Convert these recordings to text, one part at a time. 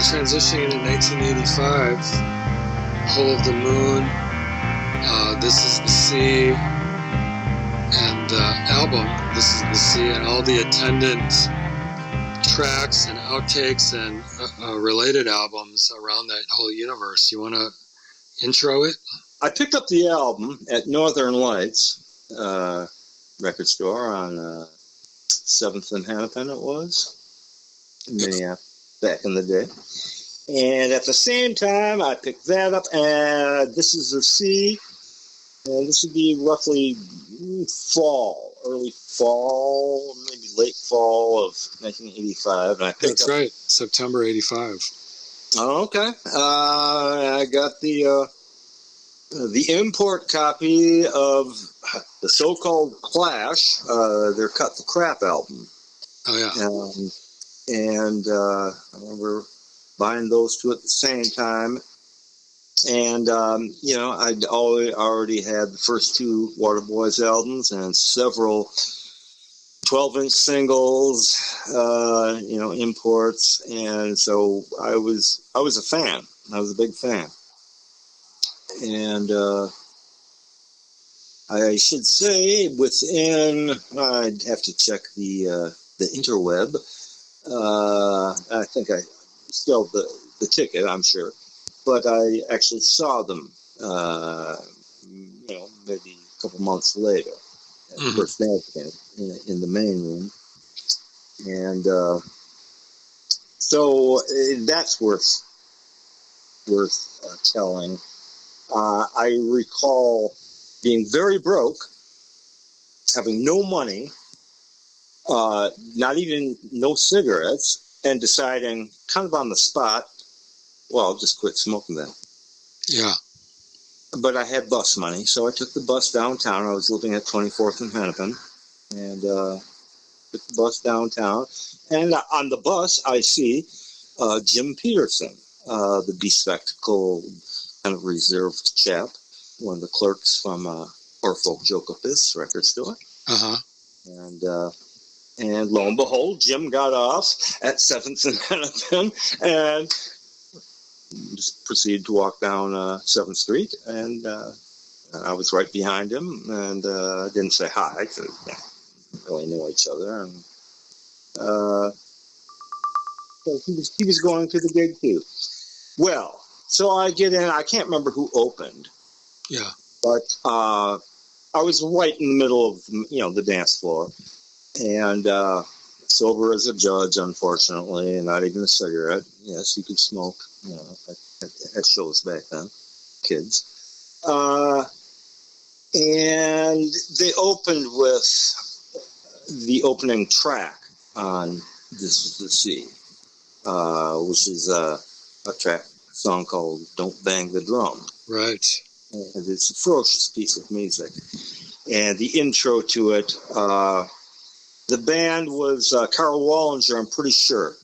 transitioning into 1985. Whole of the Moon, This Is the Sea, and the album This Is the Sea, and all the attendant tracks and outtakes and related albums around that whole universe. You want to intro it? I picked up the album at Northern Lights record store on 7th and Hennepin, it was, in Minneapolis, back in the day. And at the same time, I picked that up, and This Is the Sea, and this would be roughly fall, early fall, maybe late fall of 1985. And I picked That's right, September 85. Oh, okay. I got the import copy of the so-called Clash, their Cut the Crap album. Oh, yeah. And I remember buying those two at the same time. And, I'd already had the first two Waterboys albums and several 12-inch singles, imports. And so I was a fan. I was a big fan. And I should say within, I'd have to check the interweb. I think I still the ticket, I'm sure. But I actually saw them, maybe a couple months later at the first night in the main room. And so that's worth telling. I recall being very broke, having no money, not even no cigarettes, and deciding kind of on the spot, well, I'll just quit smoking then. Yeah. But I had bus money, so I took the bus downtown. I was living at 24th and Hennepin, and took the bus downtown. And on the bus, I see Jim Peterson, the bespectacled, kind of reserved chap, one of the clerks from Orfolk Jokopis record store. Uh-huh. And lo and behold, Jim got off at 7th and Hennepin and just proceeded to walk down 7th Street. And I was right behind him and didn't say hi because we didn't really know each other. And so he was going to the gig too. Well, so I get in. I can't remember who opened. Yeah. But I was right in the middle of the dance floor, and sober as a judge, unfortunately, and not even a cigarette. Yes, you could smoke, at shows back then, kids. And they opened with the opening track on This Is the Sea, which is a song called "Don't Bang the Drum." Right. And it's a ferocious piece of music. And the intro to it, the band was Carl Wallinger, I'm pretty sure,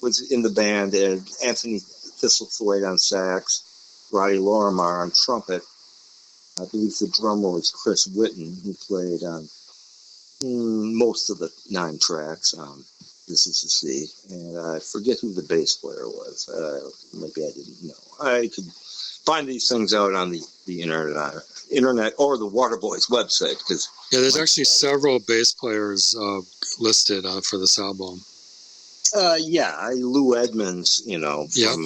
was in the band, and Anthony Thistlethwaite on sax, Roddy Lorimer on trumpet. I believe the drummer was Chris Whitten, who played on most of the 9 tracks on This Is the Sea, and I forget who the bass player was. Maybe I didn't know. I could find these things out on the internet or the Waterboys website. There's actually several bass players listed for this album. Lou Edmonds, from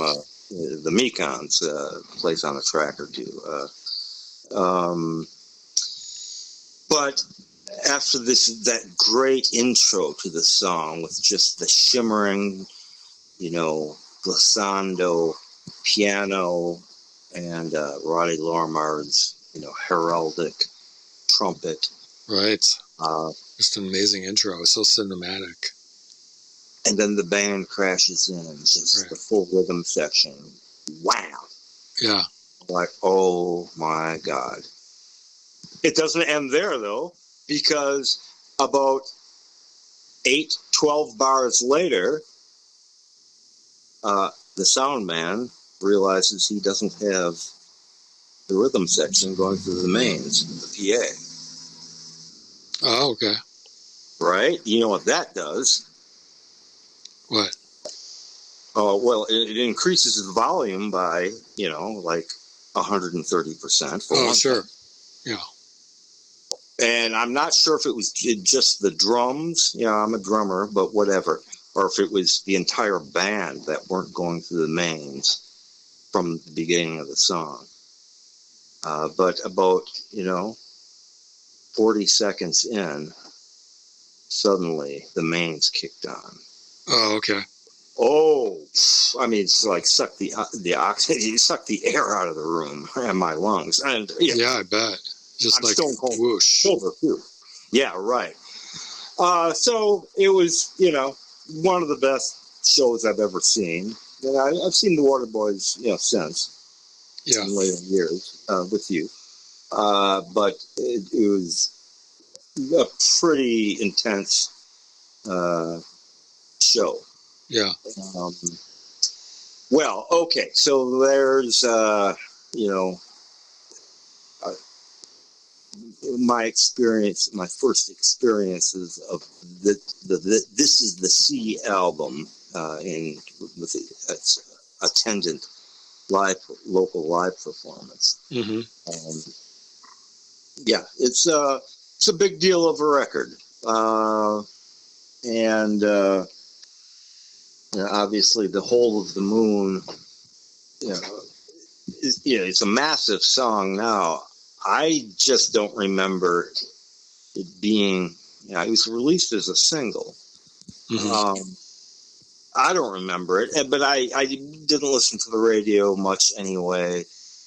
the Mekons, plays on a track or two. But after that great intro to the song with just the shimmering, glissando piano and Roddy Lorimer's, heraldic trumpet. Right. Just an amazing intro. It's so cinematic. And then the band crashes in, just the full rhythm section. Wow. Yeah. Like, oh my God. It doesn't end there, though, because about 12 bars later, the sound man realizes he doesn't have the rhythm section going through the mains, the PA. Oh, okay. Right? You know what that does? What? Oh, well, it increases the volume by, like 130% for Oh, one sure. thing. Yeah. And I'm not sure if it was just the drums. I'm a drummer, but whatever. Or if it was the entire band that weren't going through the mains from the beginning of the song. But about, 40 seconds in, suddenly the mains kicked on. Oh, okay. Oh, I mean, it's like suck the oxygen, you suck the air out of the room and my lungs. And Yeah, I bet. Just I'm like stone cold whoosh. silver too. Yeah, right. So it was, one of the best shows I've ever seen. And I've seen the Waterboys, since in later years with you. But it was a pretty intense show. Yeah. Well, okay, so there's, my experience, my first experiences of the This Is the Sea album with its attendant local live performance. Mm-hmm. Yeah, it's a big deal of a record, and obviously the Whole of the Moon. It's a massive song now. I just don't remember it being. It was released as a single. Mm-hmm. I don't remember it, but I didn't listen to the radio much anyway,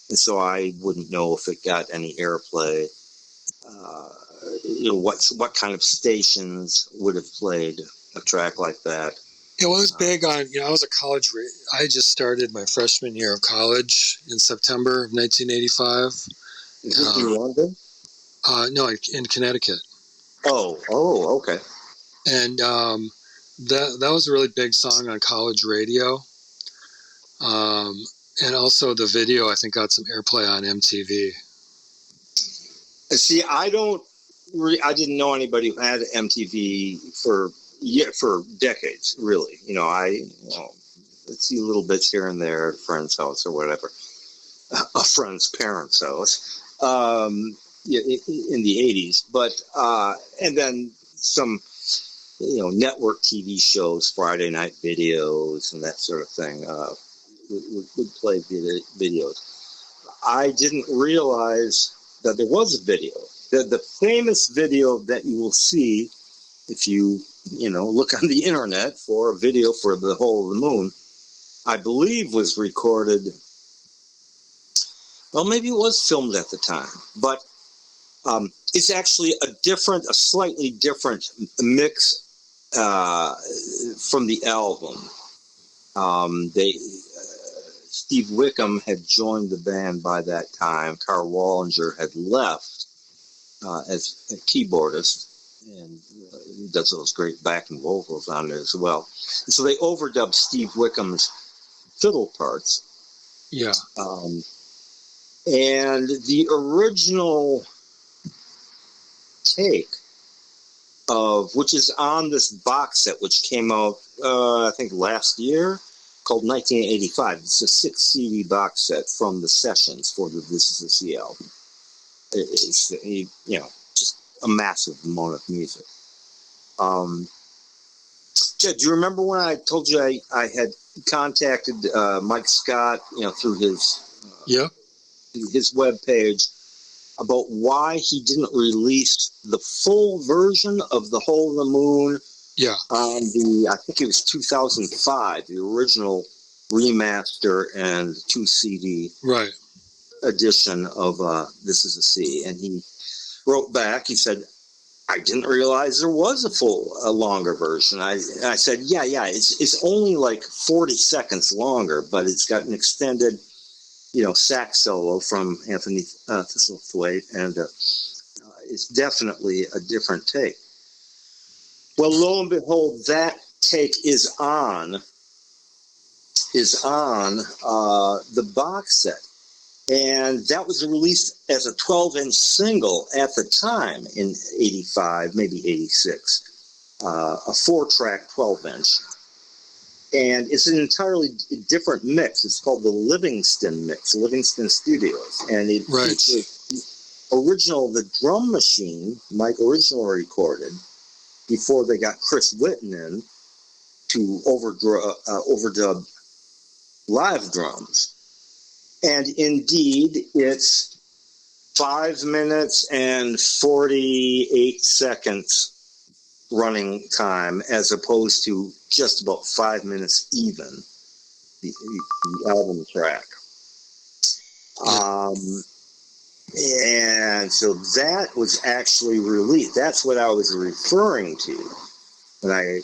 and so I wouldn't know if it got any airplay. What kind of stations would have played a track like that? It was big on, I was a college, I just started my freshman year of college in September of 1985. Is this in London? No, in Connecticut. Oh, okay. And that was a really big song on college radio. And also the video, I think, got some airplay on MTV. See, I didn't know anybody who had MTV for decades, really. I see little bits here and there at a friend's house or whatever, a friend's parents' house, in the 80s. But, and then some, network TV shows, Friday night videos and that sort of thing, would play videos. I didn't realize that there was a video. The famous video that you will see if you look on the internet for a video for the Whole of the Moon, I believe was recorded. Well, maybe it was filmed at the time, but it's actually a slightly different mix from the album. Steve Wickham had joined the band by that time. Carl Wallinger had left as a keyboardist, and he does those great backing vocals on it as well. And so they overdubbed Steve Wickham's fiddle parts. Yeah. And the original take which is on this box set, which came out, I think last year, called 1985. It's a 6 CD box set from the sessions for the This Is the Sea album. It's just a massive amount of music. Jed, do you remember when I told you I had contacted Mike Scott, through his his webpage about why he didn't release the full version of the Whole of the Moon? Yeah. On I think it was 2005, the original remaster and 2 CD edition of This Is the Sea. And he wrote back, he said, I didn't realize there was a longer version. I said, yeah, it's only like 40 seconds longer, but it's got an extended, sax solo from Anthony Thistlethwaite, and it's definitely a different take. Well, lo and behold, that take is on the box set. And that was released as a 12-inch single at the time in 85, maybe 86, a 4-track 12-inch. And it's an entirely different mix. It's called the Livingston mix, Livingston Studios. And it features the drum machine Mike originally recorded before they got Chris Whitten in to overdub live drums. And indeed, it's 5 minutes and 48 seconds running time, as opposed to just about 5 minutes even, the album track. And so that was actually released. That's what I was referring to when I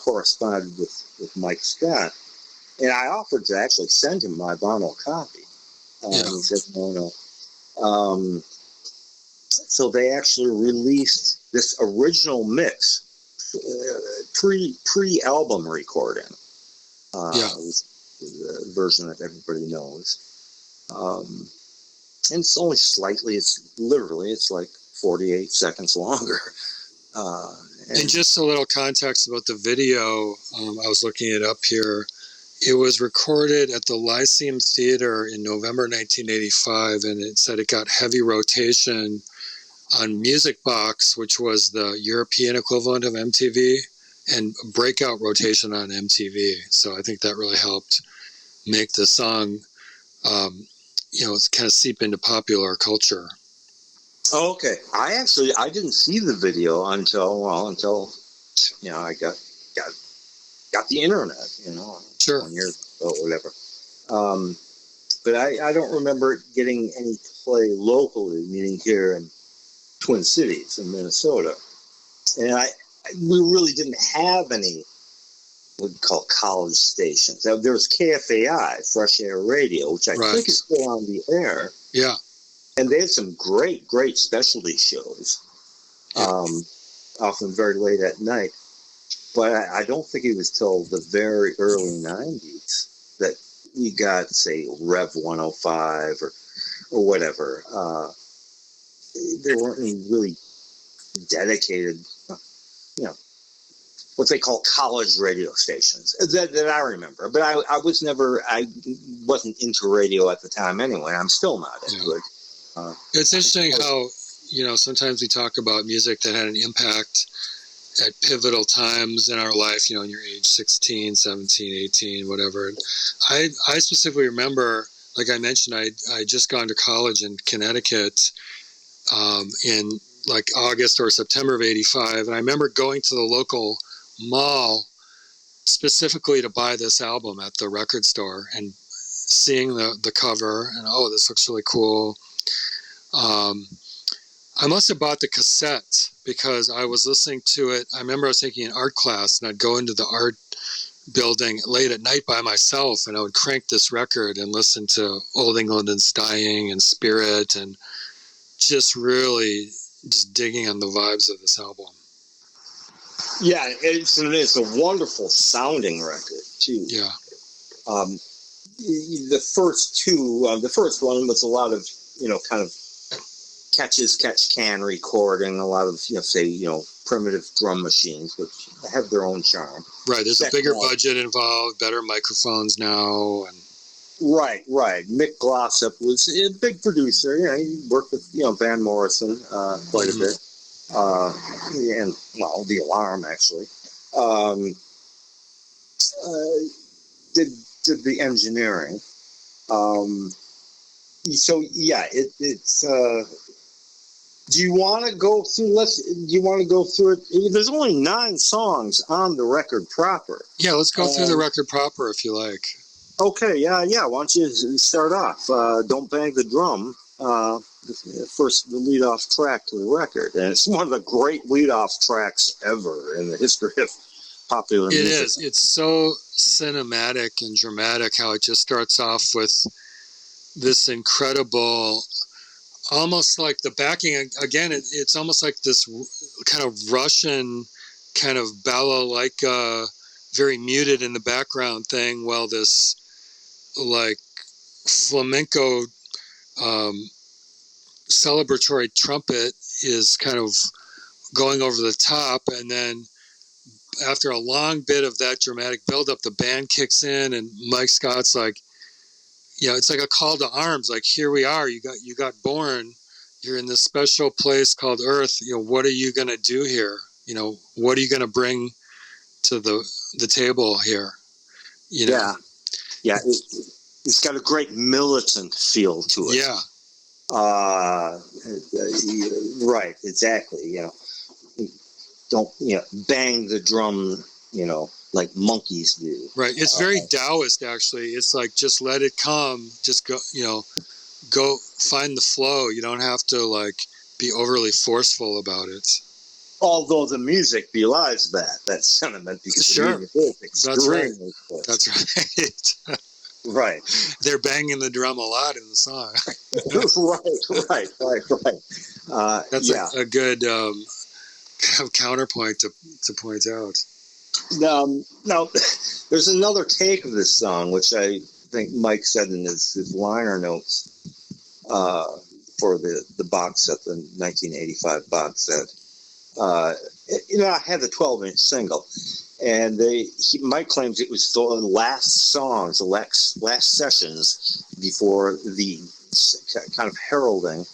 corresponded with Mike Scott. And I offered to actually send him my vinyl copy. He said, no. So they actually released this original mix, pre-album recording. The version that everybody knows. And it's only slightly, it's like 48 seconds longer. And just a little context about the video, I was looking it up here. It was recorded at the Lyceum Theater in November 1985, and it said it got heavy rotation on Music Box, which was the European equivalent of MTV, and breakout rotation on MTV. So I think that really helped make the song, kind of seep into popular culture. Oh, okay. I didn't see the video until I got the internet, Sure. 1 year ago, whatever. But I don't remember getting any play locally, meaning here in Twin Cities in Minnesota. And we really didn't have any what we call college stations. There was KFAI, Fresh Air Radio, which I think is still on the air. Yeah. And they had some great specialty shows, often very late at night. But I don't think it was till the very early 90s that we got, say, Rev 105 or whatever. There weren't any really dedicated, what they call college radio stations that I remember. But I wasn't into radio at the time anyway. I'm still not into it. It's interesting how, sometimes we talk about music that had an impact at pivotal times in our life, in your age 16, 17, 18, whatever. And I specifically remember, like I mentioned, I just gone to college in Connecticut in like August or September of 85. And I remember going to the local mall specifically to buy this album at the record store and seeing the cover and, this looks really cool. I must have bought the cassette because I was listening to it. I remember I was taking an art class and I'd go into the art building late at night by myself and I would crank this record and listen to Old England is Dying and Spirit and just really just digging on the vibes of this album. Yeah, it's a wonderful sounding record too. Yeah. The first one was a lot of, kind of catch can recording, a lot of, primitive drum machines, which have their own charm. Right, there's a bigger budget involved, better microphones now. And Right. Mick Glossop was a big producer. He worked with, Van Morrison quite a bit. And, The Alarm, actually. Did the engineering. So, yeah, it's... Do you want to go through? Do you want to go through it? There's only 9 songs on the record proper. Yeah, let's go through the record proper if you like. Okay, yeah. Why don't you start off? Don't Bang the Drum. The lead-off track to the record, and it's one of the great lead-off tracks ever in the history of popular music. It is. It's so cinematic and dramatic how it just starts off with this incredible. Almost like the backing, again, it's almost like this kind of Russian, kind of balalaika, very muted in the background thing, while this like flamenco celebratory trumpet is kind of going over the top, and then after a long bit of that dramatic buildup, the band kicks in, and Mike Scott's like, it's like a call to arms. Like, here we are. You got born. You're in this special place called Earth. What are you gonna do here? What are you gonna bring to the table here? Yeah, yeah. It's got a great militant feel to it. Yeah. Right. Exactly. Don't bang the drum. Like monkeys do. Right. It's very Taoist, actually. It's like, just let it come. Just go. Go find the flow. You don't have to like be overly forceful about it. Although the music belies that sentiment, because sure, the music is extremely that's right. Right. They're banging the drum a lot in the song. right. That's a good counterpoint to point out. Now, there's another take of this song, which I think Mike said in his liner notes for the box set, the 1985 box set. I had the 12-inch single, and Mike claims it was the last songs, the last sessions before the kind of heralding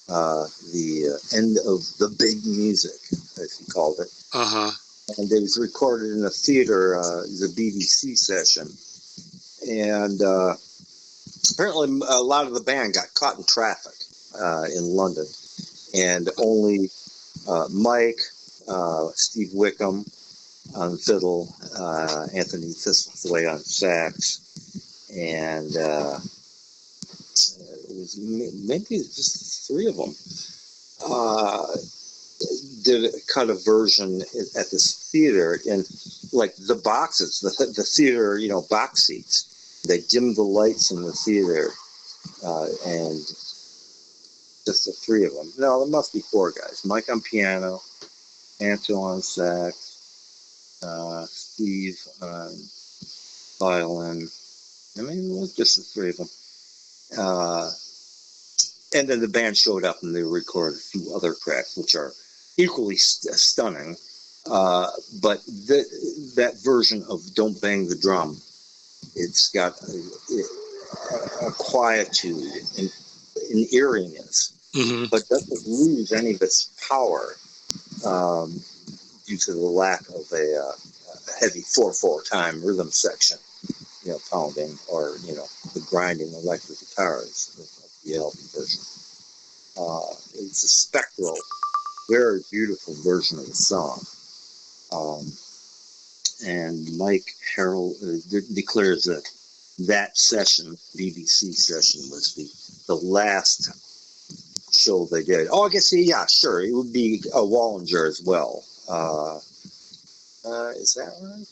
the end of the big music, as he called it. Uh-huh. And it was recorded in a theater, the BBC session. And apparently a lot of the band got caught in traffic in London. And only Mike, Steve Wickham on fiddle, Anthony Thistlethwaite on sax, and it was maybe just three of them. Did cut a version at this theater, and like the boxes, the theater, box seats, they dimmed the lights in the theater, and just the three of them. No, there must be four guys. Mike on piano, Anto on sax, Steve on violin. I mean, it was just the three of them. And then the band showed up and they recorded a few other tracks, which are equally stunning. But that version of Don't Bang the Drum, it's got a quietude and an eeriness, mm-hmm. but doesn't lose any of its power due to the lack of a heavy 4/4 time rhythm section, pounding, or the grinding electric guitars of the album version. It's a spectral, very beautiful version of the song. And Mike Harold declares that session, BBC session, was the last show they did. Oh, I guess, yeah, sure. It would be a Wallinger as well. Is that right?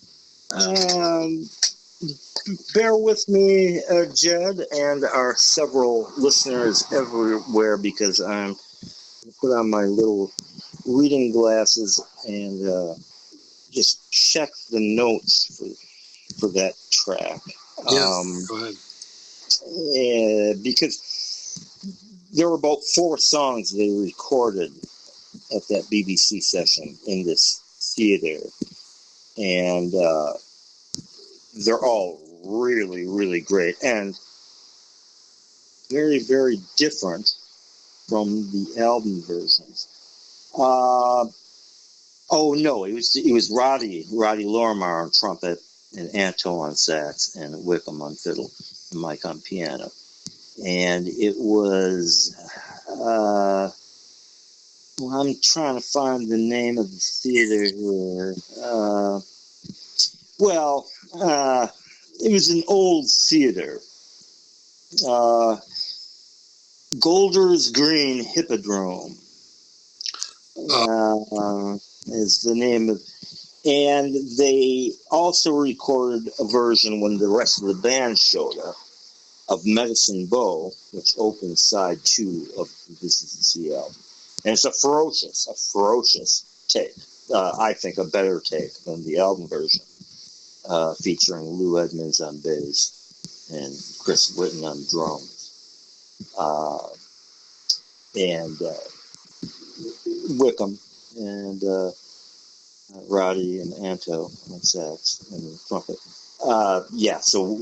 Bear with me, Jed, and our several listeners everywhere, because I'm put on my little reading glasses and just check the notes for that track. Yes, go ahead. Because there were about 4 songs they recorded at that BBC session in this theater, and they're all really, really great and very, very different from the album versions. Oh no, it was Roddy Lorimer on trumpet, and Anto on sax, and Wickham on fiddle, and Mike on piano. And it was I'm trying to find the name of the theater here. It was an old theater. Golders Green Hippodrome is the name of, and they also recorded a version when the rest of the band showed up of Medicine Bow, which opens side 2 of This Is the Sea album. And it's a ferocious take. I think a better take than the album version, featuring Lou Edmonds on bass and Chris Whitten on drums. And Wickham, and Roddy and Anto on sax and trumpet. So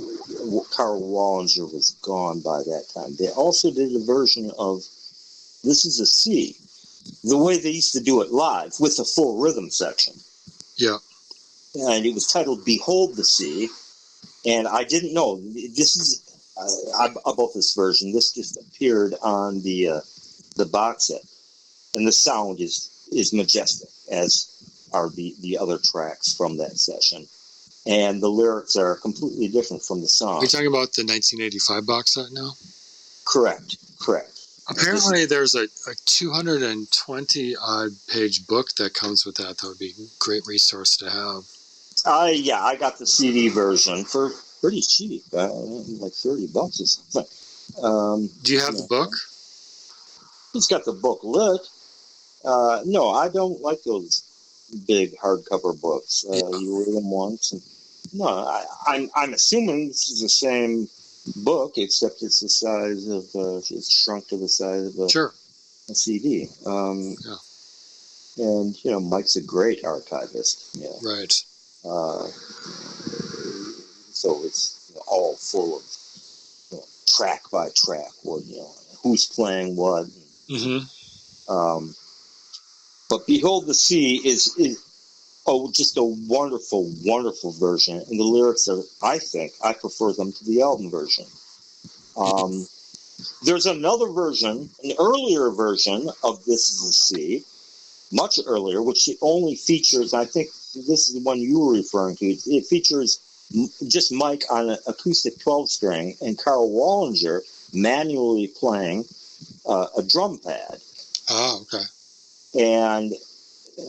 Carl Wallinger was gone by that time. They also did a version of This Is a C, the way they used to do it live with a full rhythm section. Yeah. And it was titled Behold the Sea. And I didn't know, this is about this version. This just appeared on the box set. And the sound is majestic, as are the other tracks from that session. And the lyrics are completely different from the song. Are you talking about the 1985 box set now? Correct. Apparently, there's a 220-odd page book that comes with that. That would be a great resource to have. I got the CD version for pretty cheap, like $30 or something. Do you have the book? It's got the booklet. No, I don't like those big hardcover books. You read them once. No, I'm assuming this is the same book, except it's the size of it's shrunk to the size of a CD. And Mike's a great archivist. Yeah. Right. So it's all full of track by track, who's playing what. Mm-hmm. But Behold the Sea is just a wonderful, wonderful version. And the lyrics are, I prefer them to the album version. There's another version, an earlier version of This Is the Sea, much earlier, which only features, I think this is the one you were referring to, it features just Mike on an acoustic 12-string and Carl Wallinger manually playing a drum pad. Oh, okay. And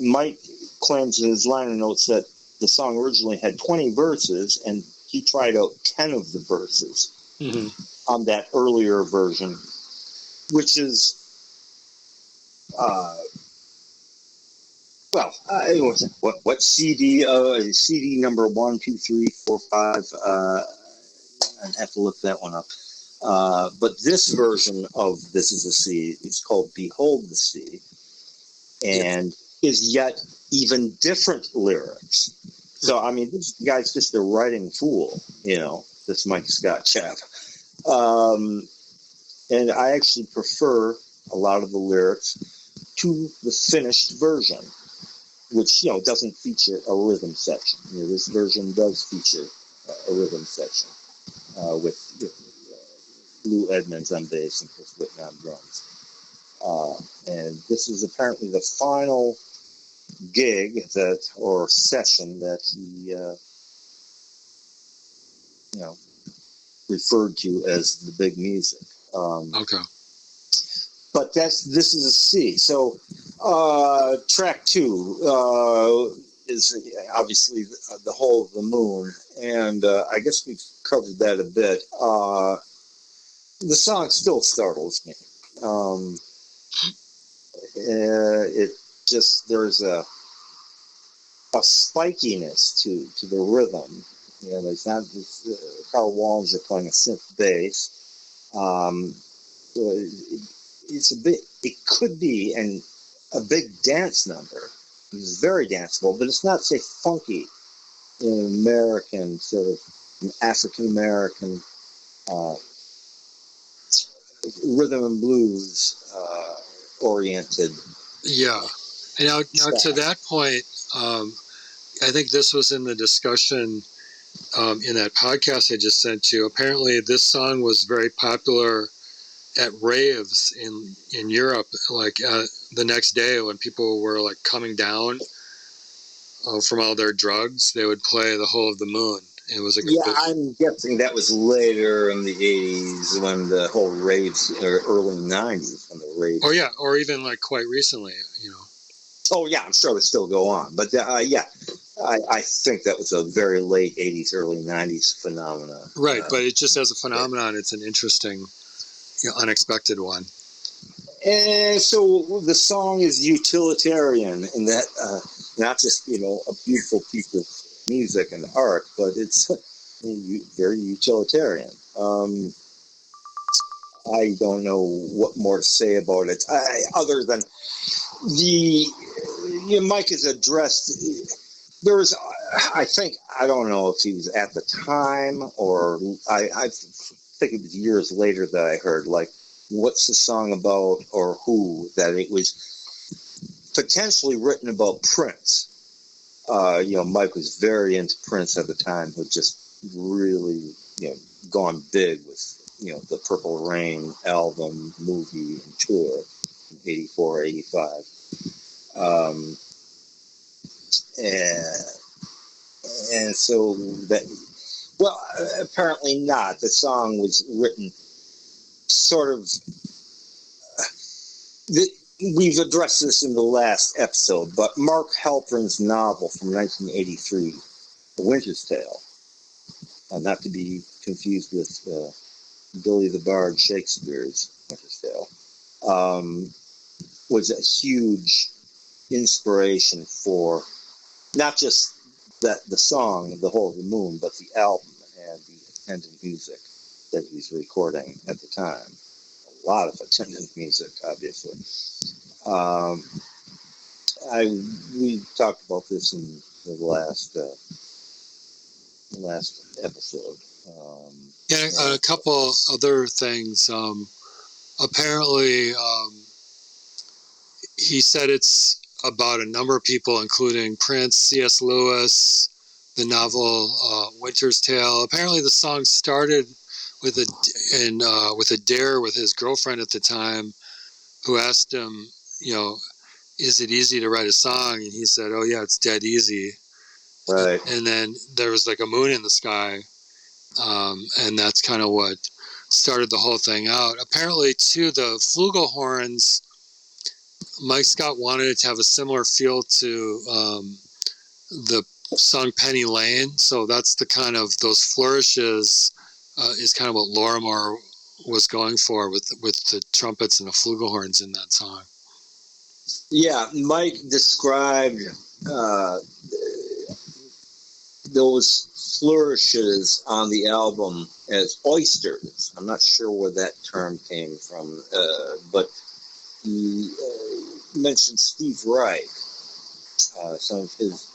Mike claims in his liner notes that the song originally had 20 verses, and he tried out 10 of the verses on that earlier version, which is, what CD? CD number 1, 2, 3, 4, 5. I'd have to look that one up. But this version of This Is a Sea is called Behold the Sea, and is yet even different lyrics. So, I mean, this guy's just a writing fool, this Mike Scott chap. And I actually prefer a lot of the lyrics to the finished version, which, doesn't feature a rhythm section. This version does feature a rhythm section with Lou Edmonds on bass and Chris Whitten on drums. And this is apparently the final gig or session that he, referred to as the big music. Okay. But This Is a Sea. So track 2 is obviously the Hole of the Moon, and I guess we've covered that a bit. The song still startles me. It just, there's a spikiness to the rhythm. There's not this, Carl Wallinger playing a synth bass. It's a bit. It could be a big dance number. It's very danceable, but it's not, say, funky, American sort of African American rhythm and blues oriented. Yeah. And now to that point, I think this was in the discussion in that podcast I just sent you. Apparently, this song was very popular at raves in Europe, like the next day when people were like coming down from all their drugs, they would play The Hole of the Moon. It was I'm guessing that was later in the 80s when the whole raves, or early 90s when the raves. Oh yeah, or even like quite recently, Oh yeah, I'm sure they still go on, but I think that was a very late 80s, early 90s phenomenon. Right, but it just as a phenomenon, it's an interesting, unexpected one. And so the song is utilitarian in that not just, a beautiful piece of music and art, but it's very utilitarian. I don't know what more to say about it, other than Mike is addressed. There was, I think, I don't know if he was at the time or I think it was years later that I heard, like, what's the song about or who, that it was potentially written about Prince. Mike was very into Prince at the time, who just really, gone big with, the Purple Rain album, movie, and tour in 84, 85. And so that, well, apparently not. The song was written sort of, we've addressed this in the last episode, but Mark Halperin's novel from 1983, The Winter's Tale, not to be confused with Billy the Bard Shakespeare's Winter's Tale, was a huge inspiration for not just the song, The Whole of the Moon, but the album and the attendant music that he was recording at the time. A lot of attendant music, obviously. We talked about this in the last episode. And a couple other things. Apparently, he said it's about a number of people, including Prince, C.S. Lewis, the novel Winter's Tale. Apparently, the song started with a dare with his girlfriend at the time, who asked him, is it easy to write a song? And he said, oh yeah, it's dead easy. Right. And then there was like a moon in the sky, and that's kind of what started the whole thing out. Apparently, too, the flugelhorns, Mike Scott wanted it to have a similar feel to the song Penny Lane. So that's the kind of, those flourishes is kind of what Lorimer was going for with the trumpets and the flugelhorns in that song. Yeah, Mike described those flourishes on the album as oysters. I'm not sure where that term came from, but he mentioned Steve Reich, some of his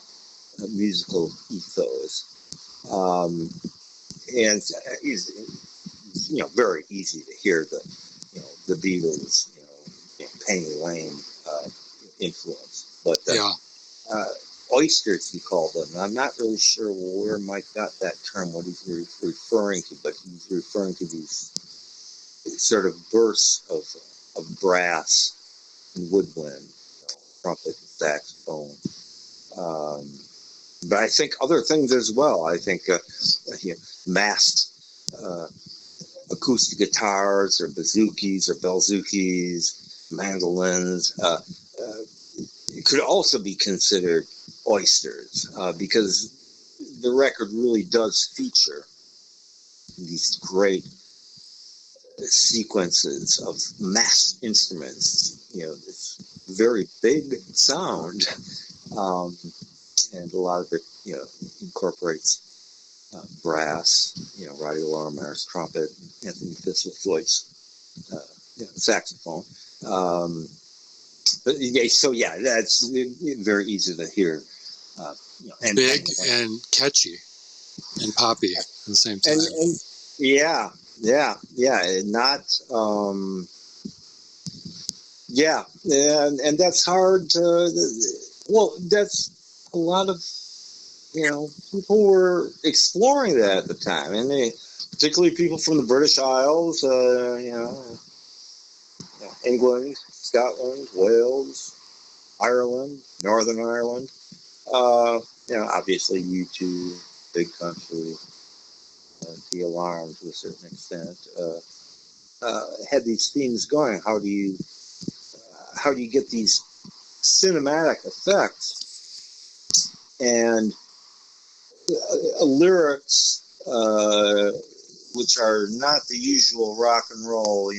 musical ethos, and he's very easy to hear the Beatles, Penny Lane influence, but oysters he called them. And I'm not really sure where Mike got that term, what he's referring to, but he's referring to these sort of bursts of brass and woodwind, trumpet and saxophone. But I think other things as well. I think masked acoustic guitars or bazookas or belzookis, mandolins, it could also be considered oysters, because the record really does feature these great sequences of massed instruments, this very big sound, and a lot of it, incorporates brass, Roddy Lorimer's trumpet, Anthony Thistlethwaite's saxophone. So yeah, that's very easy to hear. And big and catchy and poppy at the same time. And yeah, and that's hard to. Well, that's a lot of people were exploring that at the time, and particularly people from the British Isles, England, Scotland, Wales, Ireland, Northern Ireland. Obviously U2, big country, The Alarm to a certain extent, had these themes going. How do you get these cinematic effects and lyrics, which are not the usual rock and roll,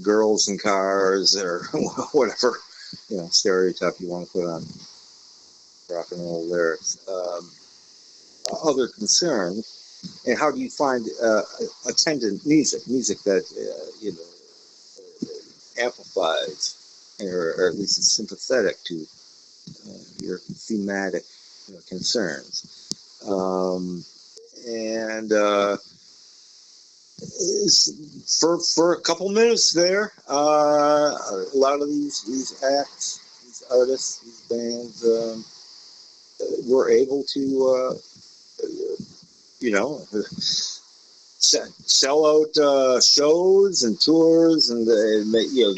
girls and cars or whatever, stereotype you want to put on rock and roll lyrics. Other concerns, and how do you find attendant music that amplifies or at least it's sympathetic to your thematic concerns. And for a couple minutes there, a lot of these acts, these artists, these bands were able to, sell out shows and tours, and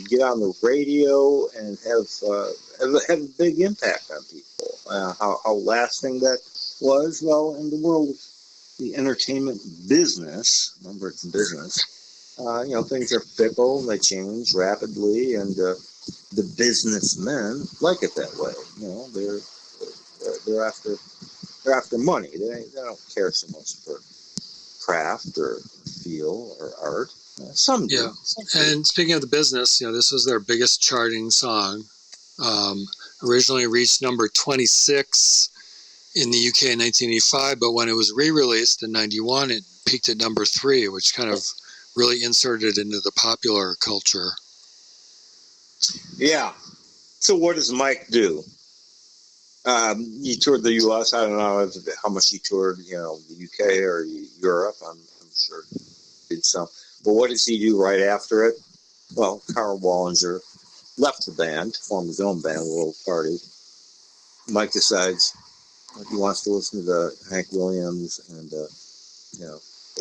get on the radio and have a big impact on people. How lasting that was, well, in the world of the entertainment business, remember it's business, things are fickle, they change rapidly, and the businessmen like it that way. They're after money. They don't care so much for craft or feel or art. Some do. Yeah. And speaking of the business, this was their biggest charting song. Originally reached number 26 in the UK in 1985, but when it was re-released in 91, it peaked at number 3, which kind of really inserted into the popular culture. Yeah. So what does Mike do? He toured the U.S. I don't know how much he toured, the UK or Europe. I'm sure he did some. But what does he do right after it? Well, Carl Wallinger left the band, formed his own band, World Party. Mike decides he wants to listen to Hank Williams and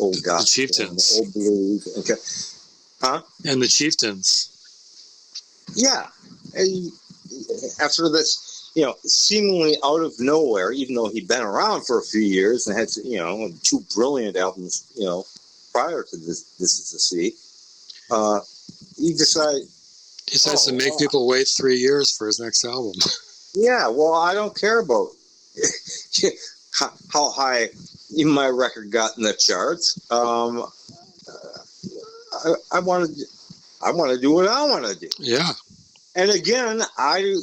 old gospel, the Chieftains, old blues, and the Chieftains. Yeah, and after this, seemingly out of nowhere, even though he'd been around for a few years and had, 2 brilliant albums, prior to this Is the Sea, he decides to make people wait 3 years for his next album. Yeah, well, I don't care about how high my record got in the charts. I want to do what I want to do. Yeah. And again, I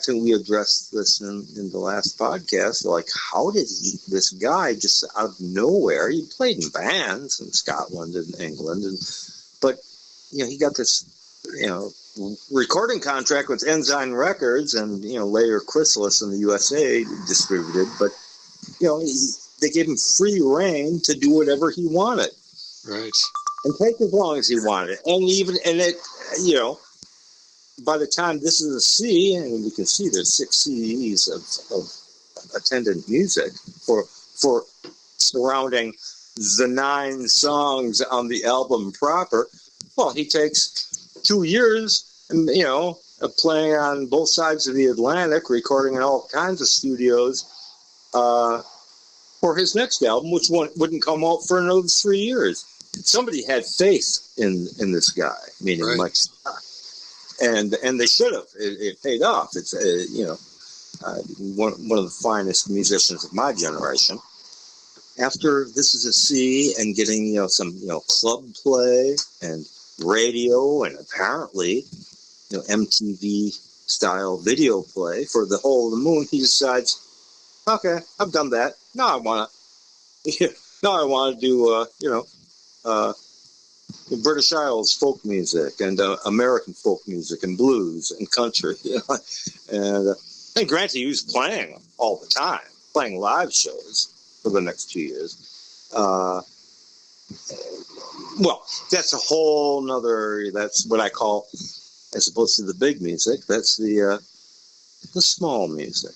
think we addressed this in the last podcast. Like, how did this guy just out of nowhere? He played in bands in Scotland and England, but he got this recording contract with Ensign Records, and later Chrysalis in the USA distributed. But they gave him free reign to do whatever he wanted, right, and take as long as he wanted, by the time This Is the Sea, and we can see there's 6 CDs of attendant music for surrounding the 9 songs on the album proper. Well, he takes 2 years, and playing on both sides of the Atlantic, recording in all kinds of studios for his next album, which wouldn't come out for another 3 years. Somebody had faith in this guy, meaning right. Mike Scott. And they should have. It paid off. It's one of the finest musicians of my generation. After This Is the Sea and getting some club play and radio and apparently MTV style video play for The Hole in the Moon, he decides, okay, I've done that. Now I want to do British Isles folk music and American folk music and blues and country. And granted, he was playing all the time, playing live shows for the next 2 years. Well, that's a whole nother, that's what I call, as opposed to the big music, that's the small music.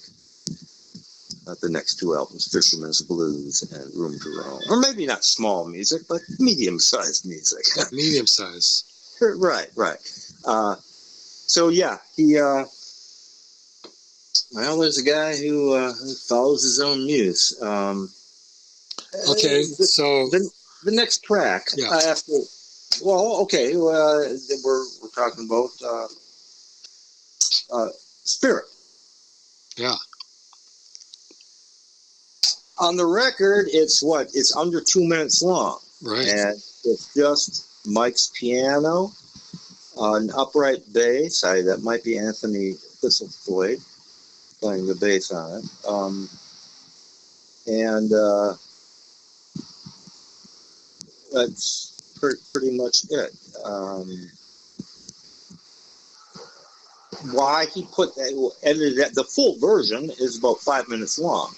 The next 2 albums, Fisherman's Blues and Room to Roam. Or maybe not small music, but medium-sized music. Yeah, medium-sized. Right. So, yeah, he, there's a guy who follows his own muse. Okay, so... The next track, after... Well, okay, we're talking about Spirit. Yeah. On the record, it's under 2 minutes long. Right. And it's just Mike's piano, an upright bass. That might be Anthony Thistlethwaite playing the bass on it. And that's pretty much it. why he put that, edited that. The full version is about 5 minutes long.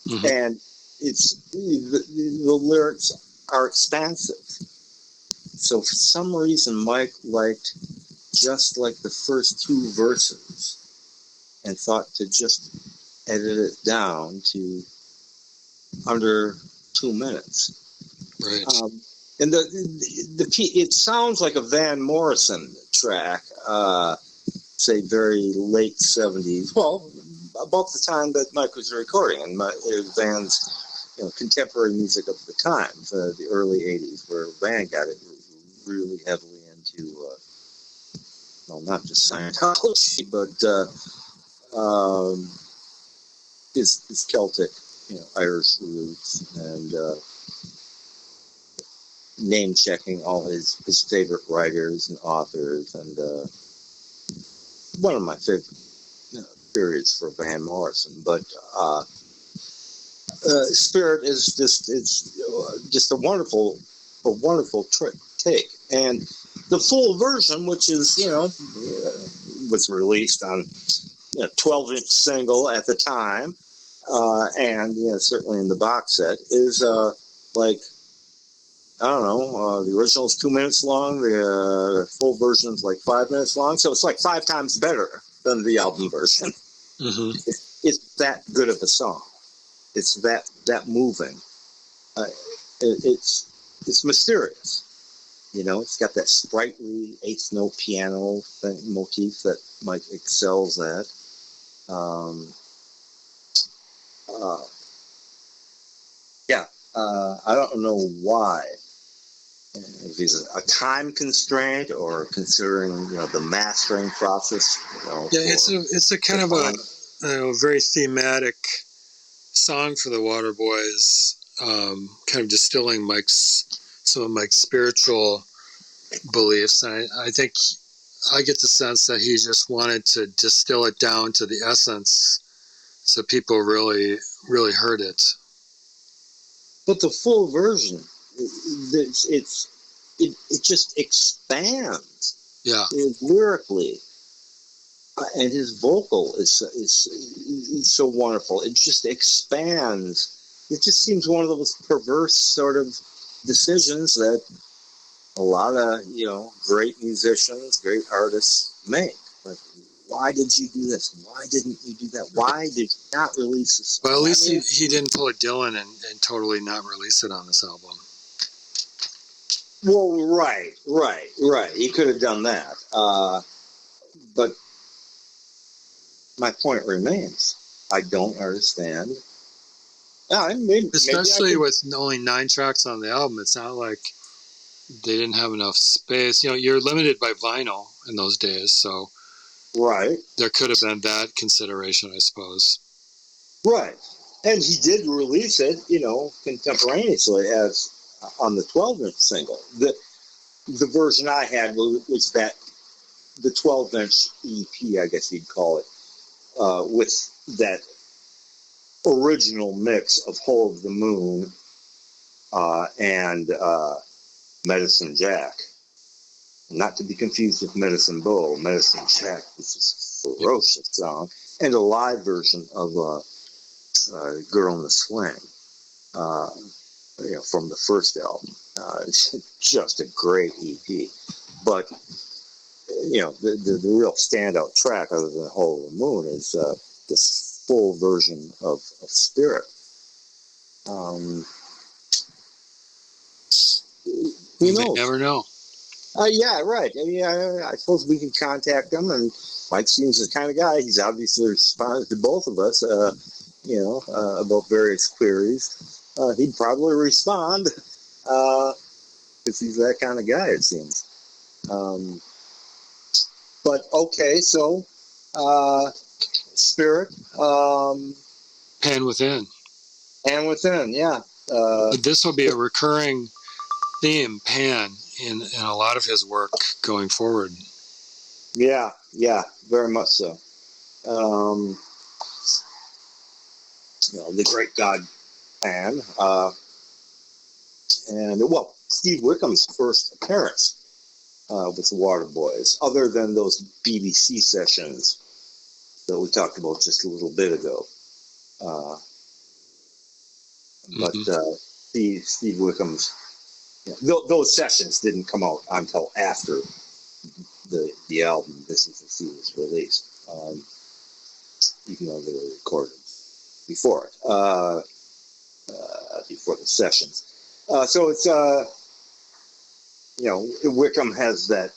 Mm-hmm. And the lyrics are expansive. So for some reason, Mike liked just like the first two verses and thought to just edit it down to under 2 minutes. Right. And it sounds like a Van Morrison track, say very late 70s. Well, about the time that Mike was recording, and Van's contemporary music of the time, the early 80s, where Van got it really heavily into, well, not just Scientology, but his Celtic, Irish roots, and name checking all his favorite writers and authors, and one of my favorite periods for Van Morrison. But Spirit is just a wonderful take, and the full version, which is was released on 12-inch single at the time, and certainly in the box set, is like, I don't know, the original is 2 minutes long, the full version is like 5 minutes long, so it's like 5 times better than the album version. Mm-hmm. It's that good of a song. It's that moving. It's mysterious. It's got that sprightly eighth note piano motif that Mike excels at. I don't know why. If there's a time constraint, or considering the mastering process. It's a kind of a very thematic song for the Waterboys, kind of distilling some of Mike's spiritual beliefs. And I think I get the sense that he just wanted to distill it down to the essence, so people really, really heard it. But the full version, it just expands. Yeah. Lyrically, and his vocal is so wonderful. It just expands. It just seems one of those perverse sort of decisions that a lot of great musicians, great artists make. Like, why did you do this? Why didn't you do that? Why did you not release this? Well, at least he didn't pull a Dylan and totally not release it on this album. Well, right. He could have done that. But my point remains. I don't understand. Especially with only 9 tracks on the album, it's not like they didn't have enough space. You're limited by vinyl in those days, so right. There could have been that consideration, I suppose. Right, and he did release it, contemporaneously as on the 12-inch single. The version I had was the 12-inch EP, I guess you'd call it, with that original mix of Hole of the Moon and Medicine Jack. Not to be confused with Medicine Bull. Medicine Jack, which is a ferocious song, and a live version of Girl in the Swing, from the first album. It's just a great EP. But, the real standout track, other than Hole of the Moon, is this full version of Spirit. Who knows? Never know. Yeah, right. I suppose we can contact him, and Mike seems the kind of guy. He's obviously responded to both of us, about various queries. He'd probably respond, because he's that kind of guy, it seems. But okay, so Spirit, Pan Within. and Within, yeah. This will be a recurring theme, Pan, in a lot of his work going forward. Yeah, very much so. The great God Pan, and Steve Wickham's first appearance with the Waterboys, other than those BBC sessions that we talked about just a little bit ago. But Steve Wickham's, those sessions didn't come out until after the album This Is the Sea was released, even though they were recorded before it, before the sessions. So it's, Wickham has that,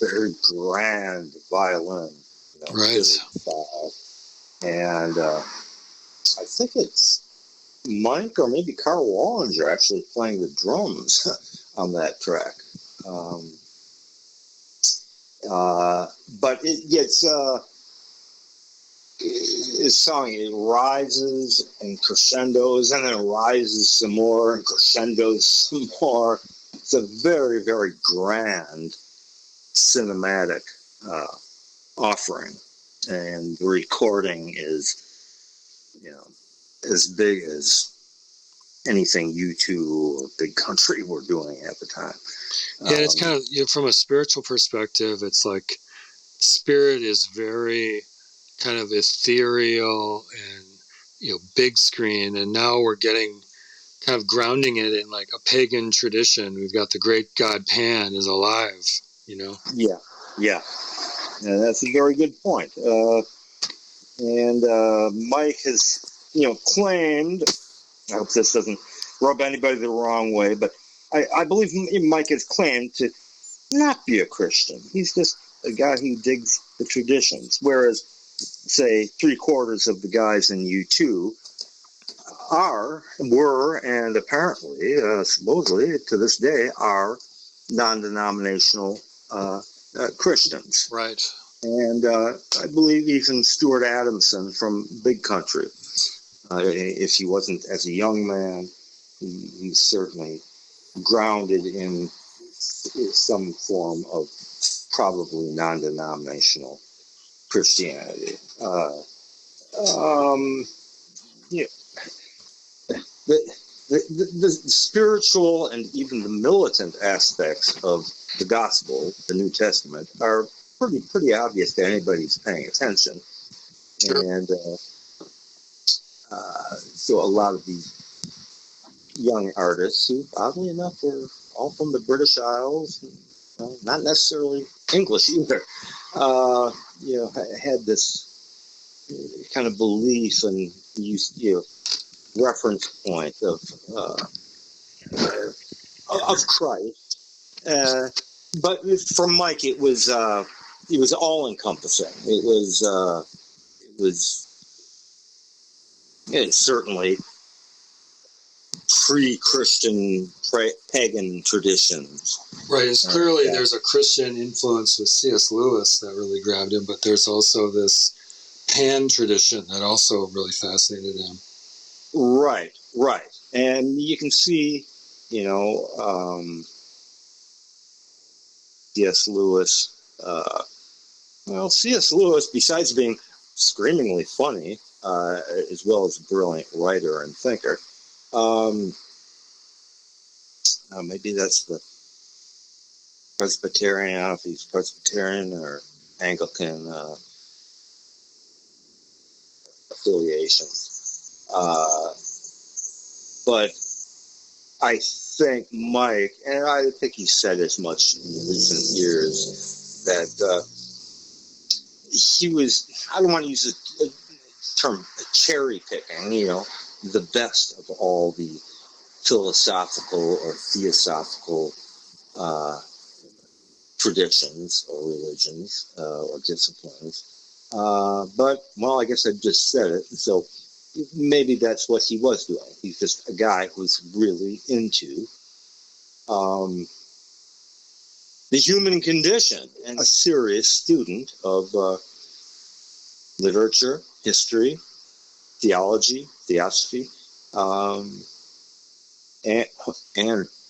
very grand violin, right. style. And I think it's Mike or maybe Carl Wallinger actually playing the drums on that track. But it's his song, it rises and crescendos and then rises some more and crescendos some more. It's a very, very grand cinematic offering, and the recording is, as big as anything U2 or Big Country were doing at the time. Yeah, it's kind of, from a spiritual perspective, it's like Spirit is very kind of ethereal and, big screen, and now we're getting kind of grounding it in like a pagan tradition. We've got the great god Pan is alive, Yeah, that's a very good point. And Mike has, claimed, I hope this doesn't rub anybody the wrong way, but I believe Mike has claimed to not be a Christian. He's just a guy who digs the traditions, whereas, say, 3/4 of the guys in U2 were, and apparently, supposedly, to this day, are non-denominational Christians. Right. And I believe even Stuart Adamson from Big Country, if he wasn't as a young man, he's certainly grounded in some form of probably non-denominational Christianity. The spiritual and even the militant aspects of the gospel, the New Testament, are pretty obvious to anybody who's paying attention. Sure. And so a lot of these young artists, who oddly enough were all from the British Isles, not necessarily English either, had this kind of belief and reference point of Christ. But for Mike, it was all encompassing. It was certainly pre-Christian, pagan traditions. Right, and clearly there's a Christian influence with C.S. Lewis that really grabbed him, but there's also this Pan tradition that also really fascinated him. Right. And you can see, C.S. Lewis, C.S. Lewis, besides being screamingly funny, as well as a brilliant writer and thinker, maybe that's the Presbyterian, I don't know if he's Presbyterian or Anglican affiliation. But I think Mike, and I think he said as much in recent years, that he was, I don't want to use the term cherry picking, the best of all the philosophical or theosophical traditions or religions or disciplines. But, well, I guess I just said it, so maybe that's what he was doing. He's just a guy who's really into the human condition and a serious student of literature, history, theology, theosophy, and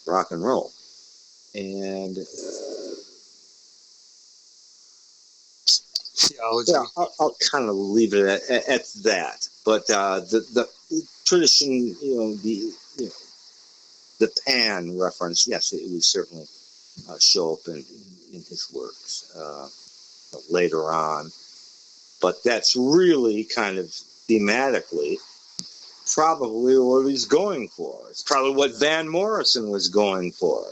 rock and roll. And theology. Yeah, I'll kind of leave it at that. But the tradition, the Pan reference, yes, it was certainly show up in his works later on. But that's really kind of thematically probably what he's going for. It's probably what Van Morrison was going for,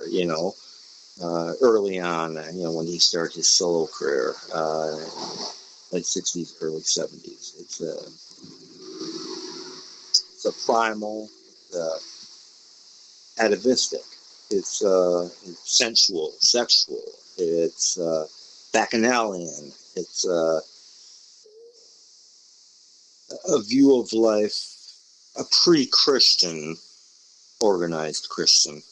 early on, when he started his solo career, late 60s, early 70s. It's a primal, atavistic. It's sensual, sexual. It's bacchanalian. It's a view of life, a pre-Christian, organized Christian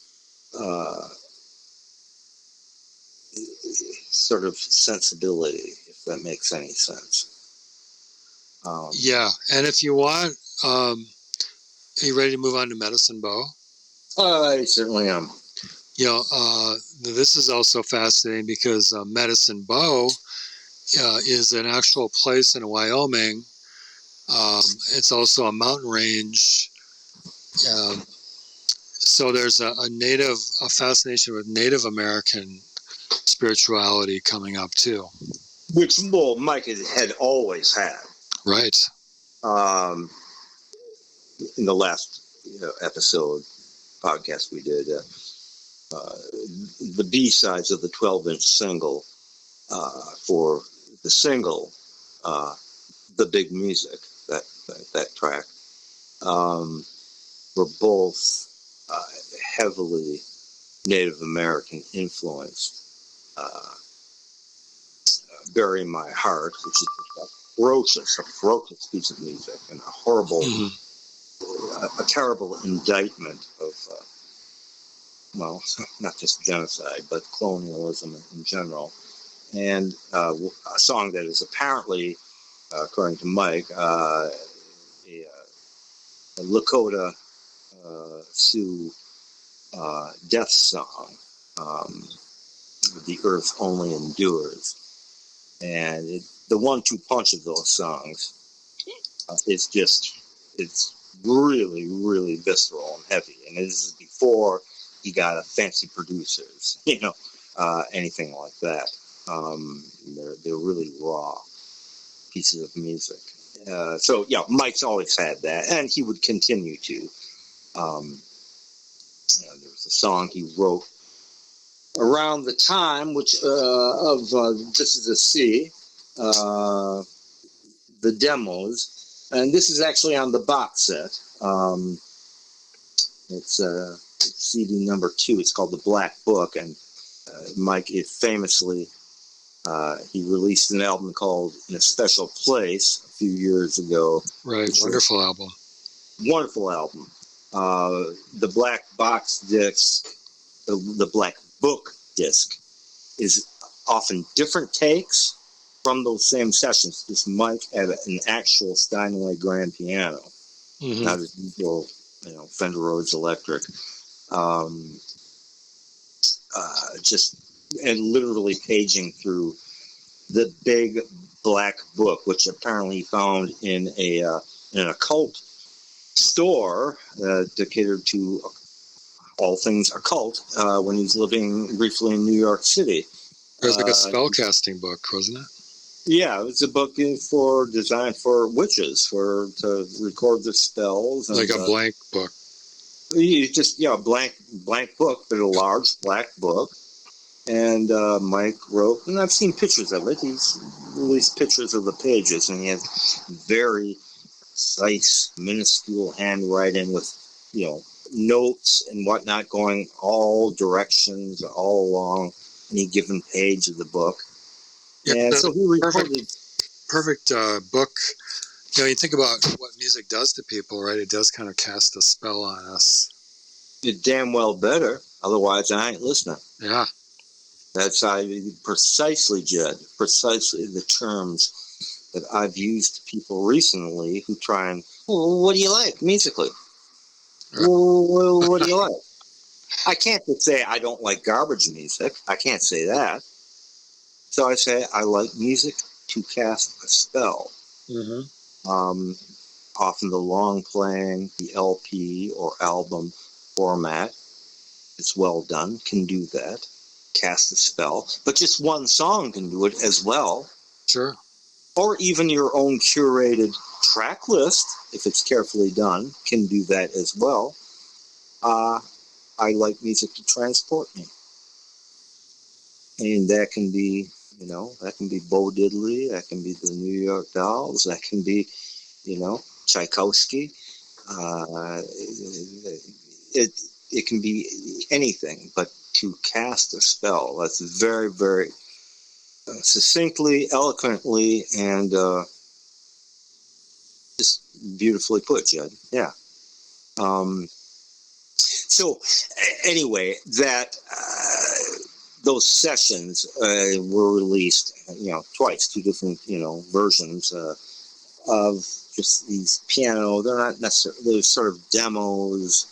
sort of sensibility, if that makes any sense. Yeah, and if you want, are you ready to move on to Medicine Bow? I certainly am. This is also fascinating because Medicine Bow is an actual place in Wyoming. It's also a mountain range. So there's a fascination with Native American spirituality coming up too. Which, Mike had always had. Right. In the last podcast we did, the B-sides of the 12-inch single for the single, The Big Music, that track, were both heavily Native American influenced. Bury My Heart, which is a ferocious piece of music, and a horrible, a terrible indictment of, not just genocide, but colonialism in general. And a song that is apparently, according to Mike, a Lakota Sioux death song, The Earth Only Endures. And the 1-2 punch of those songs it's really, really visceral and heavy. And this is before he got a fancy producers, anything like that. They're really raw pieces of music. So Mike's always had that, and he would continue to. There was a song he wrote around the time of This Is a Sea, the demos, and this is actually on the box set. It's CD number 2. It's called The Black Book, and Mike famously he released an album called In a Special Place a few years ago. Right, wonderful album. Wonderful album. The black box disc, the black book disc, is often different takes from those same sessions. This Mike had an actual Steinway grand piano, not as usual, Fender Rhodes electric. And literally paging through the big black book, which apparently he found in an occult store that catered to all things occult when he was living briefly in New York City. It was like a spellcasting book, wasn't it? Yeah, it was a book designed for witches, to record the spells. And, like a blank book. Blank book, but a large black book. And Mike wrote, and I've seen pictures of it. He's released pictures of the pages, and he has very precise, minuscule handwriting with, notes and whatnot going all directions, all along any given page of the book. Yeah, and so he recorded. Perfect book. You think about what music does to people, right? It does kind of cast a spell on us. It damn well better. Otherwise, I ain't listening. Yeah. That's precisely, Jed, the terms that I've used to people recently who try and, what do you like musically? What do you like? I can't just say I don't like garbage music. I can't say that. So I say I like music to cast a spell. Often the long playing, the LP or album format, it's well done, can do that. cast a spell, but just one song can do it as well. Sure. Or even your own curated track list, if it's carefully done, can do that as well. I like music to transport me. And that can be, that can be Bo Diddley, that can be the New York Dolls, that can be, Tchaikovsky. It can be anything, but to cast a spell, that's very, very succinctly, eloquently, and just beautifully put, Judd. Yeah. So anyway, that those sessions were released, twice, two different, versions of just these piano. They're not necessarily, they're sort of demos.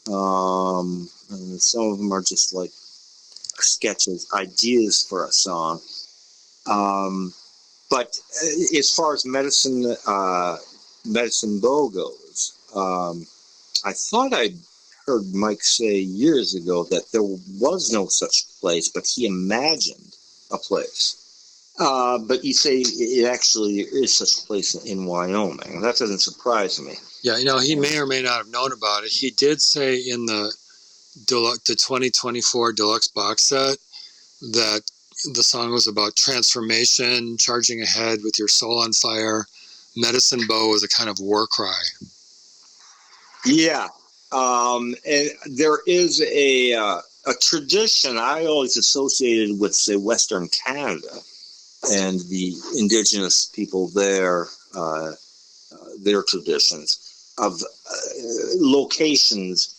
And some of them are just like sketches, ideas for a song. But as far as Medicine Bow goes, I thought I'd heard Mike say years ago that there was no such place, but he imagined a place. But you say it actually is such a place in Wyoming. That doesn't surprise me. Yeah, he may or may not have known about it. He did say in the 2024 deluxe box set that the song was about transformation, charging ahead with your soul on fire. Medicine Bow was a kind of war cry. Yeah. And there is a tradition I always associated with, say, Western Canada and the indigenous people there, their traditions of locations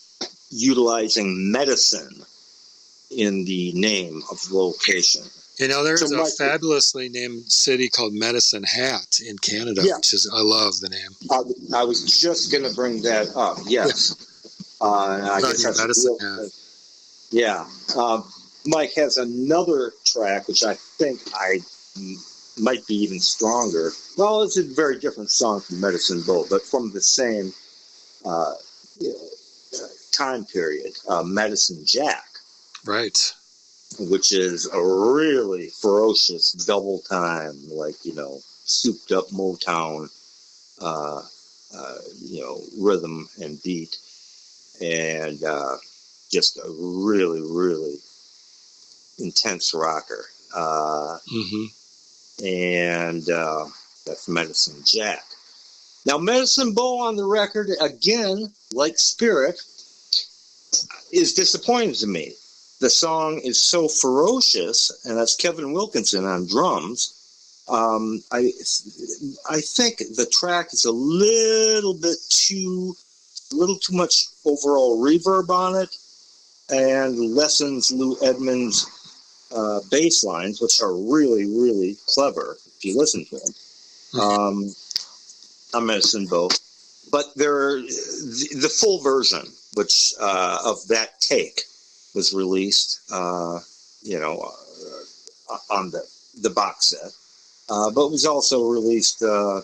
utilizing medicine in the name of the location. There's a fabulously named city called Medicine Hat in Canada, which is, I love the name. I was just going to bring that up. Yes. Yeah. I guess that's Medicine Hat. Yeah. Mike has another track, which I think might be even stronger. Well, it's a very different song from Medicine Bow, but from the same time period, Medicine Jack. Right. Which is a really ferocious double time, like, souped up Motown, rhythm and beat. And just a really, really intense rocker. And that's Medicine Jack. Now, Medicine Bow on the record, again, like Spirit, is disappointing to me. The song is so ferocious, and that's Kevin Wilkinson on drums. I think the track is a little too much overall reverb on it, and lessens Lou Edmonds' bass lines, which are really, really clever if you listen to them. On Medicine Bow, but the full version, which of that take, was released, on the box set, but was also released a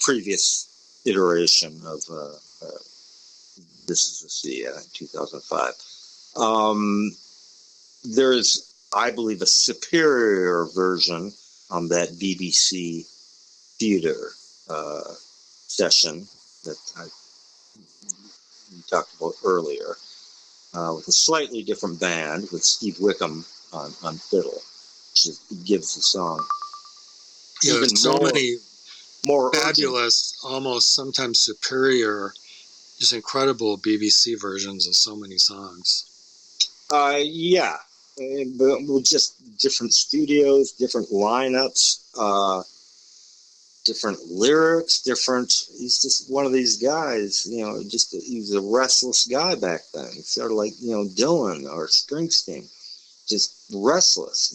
previous iteration of This Is the Sea in 2005. There's, I believe, a superior version on that BBC Theatre session that we talked about earlier, with a slightly different band with Steve Wickham on fiddle, which gives the song there's so many more fabulous, almost sometimes superior, just incredible BBC versions of so many songs. Yeah, but with just different studios, different lineups, different lyrics, he's just one of these guys, he was a restless guy back then, sort of like, Dylan or Springsteen, just restless,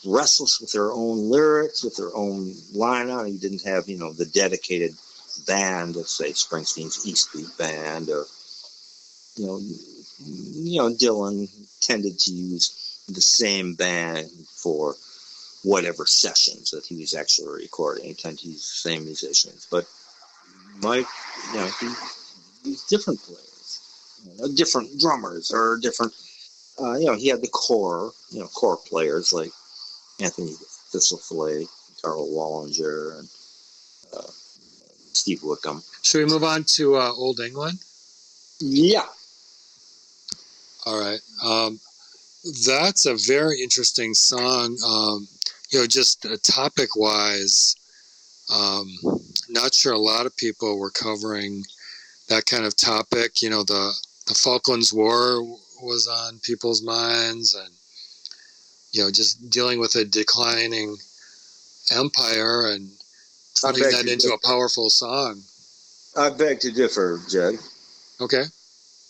restless with their own lyrics, with their own lineup. He didn't have, the dedicated band of, say, Springsteen's E Street Band, or, Dylan tended to use the same band for whatever sessions that he was actually recording. He tended to use the same musicians. But Mike, he used different players, different drummers, or different he had the core players like Anthony Thistlethwaite, Carl Wallinger, and uh, Steve Wickham. Should we move on to Old England? Yeah. All right. That's a very interesting song. Just topic-wise, not sure a lot of people were covering that kind of topic. The Falklands War was on people's minds, and just dealing with a declining empire and putting that into a powerful song. I beg to differ, Jed. Okay.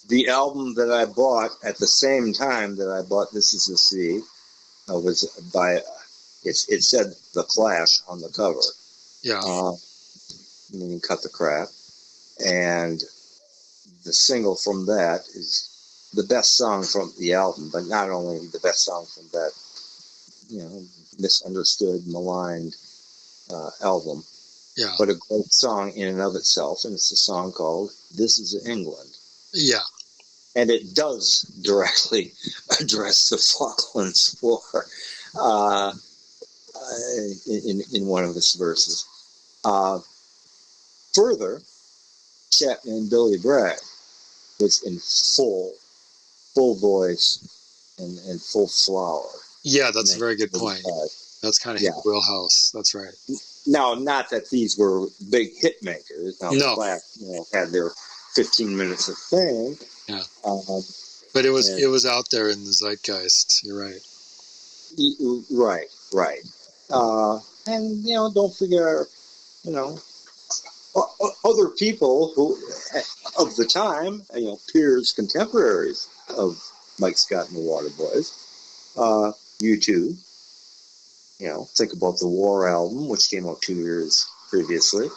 The album that I bought at the same time that I bought This Is the Sea was by, it said The Clash on the cover. Yeah. Meaning Cut the Crap. And the single from that is the best song from the album, but not only the best song from that, misunderstood, maligned album, but a great song in and of itself, and it's a song called This Is England. Yeah. And it does directly address the Falklands War in one of its verses. Further, Chapman Billy Bragg was in full voice and full flower. Yeah, that's a very good point. That's kind of his wheelhouse. That's right. Now, not that these were big hit makers. Now, no. The Clash, had their 15 minutes of fame. Yeah. But it was out there in the zeitgeist. You're right. Right. And don't forget, other people who of the time, peers, contemporaries of Mike Scott and the Waterboys. U2. Think about the War album, which came out 2 years previously.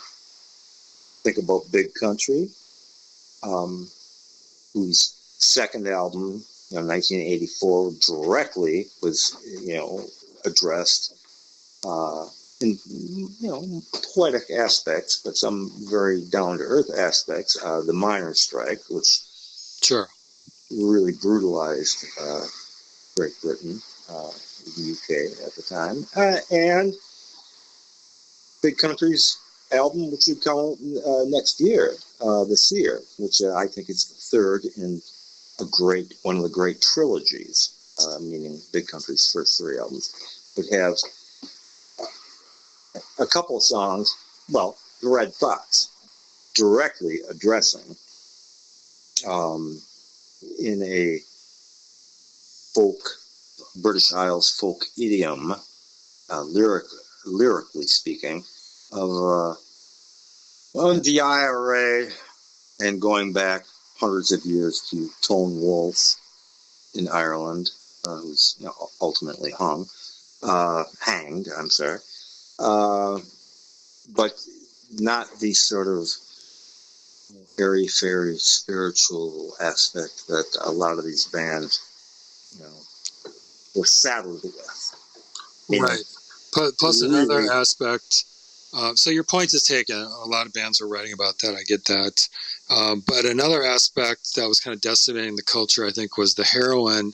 Think about Big Country, whose second album, 1984, directly was, addressed in, poetic aspects, but some very down-to-earth aspects. The miners' strike, which really brutalized Great Britain, the UK at the time, and Big Country's album, which would come out next year, The Seer, which I think is the third in one of the great trilogies, meaning Big Country's first three albums, would have a couple of songs, The Red Fox, directly addressing in a British Isles folk idiom, lyrically speaking, of the IRA and going back hundreds of years to Tone Wolfe in Ireland, who's ultimately hanged, I'm sorry. But not the sort of airy-fairy spiritual aspect that a lot of these bands, were saddled with. Right. Plus another aspect. So your point is taken. A lot of bands are writing about that. I get that. But another aspect that was kind of decimating the culture, I think, was the heroin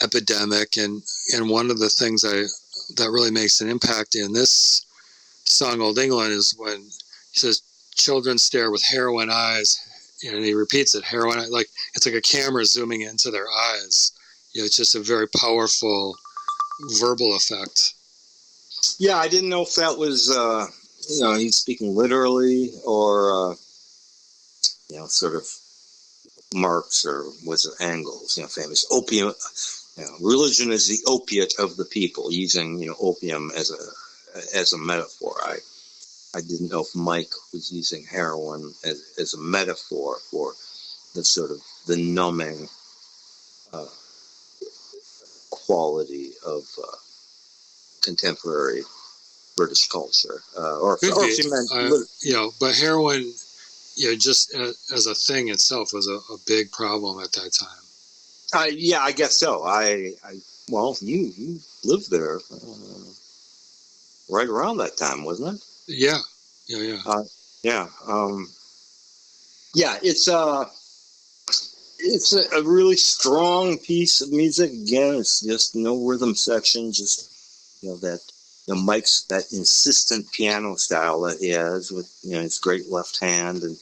epidemic. And one of the things that really makes an impact in this song, Old England, is when he says, children stare with heroin eyes. And he repeats it, heroin, it's like a camera zooming into their eyes. It's just a very powerful verbal effect. Yeah, I didn't know if that was, he's speaking literally or, sort of Marx or was it Engels, famous opium. Religion is the opiate of the people, using, opium as a metaphor. I didn't know if Mike was using heroin as a metaphor for the sort of the numbing quality of contemporary British culture, or if she meant, but heroin, just as a thing itself was a big problem at that time. Yeah, I guess so. You lived there right around that time, wasn't it? Yeah. Yeah. It's It's a really strong piece of music. Again, it's just no rhythm section, just that Mike's that insistent piano style that he has with his great left hand and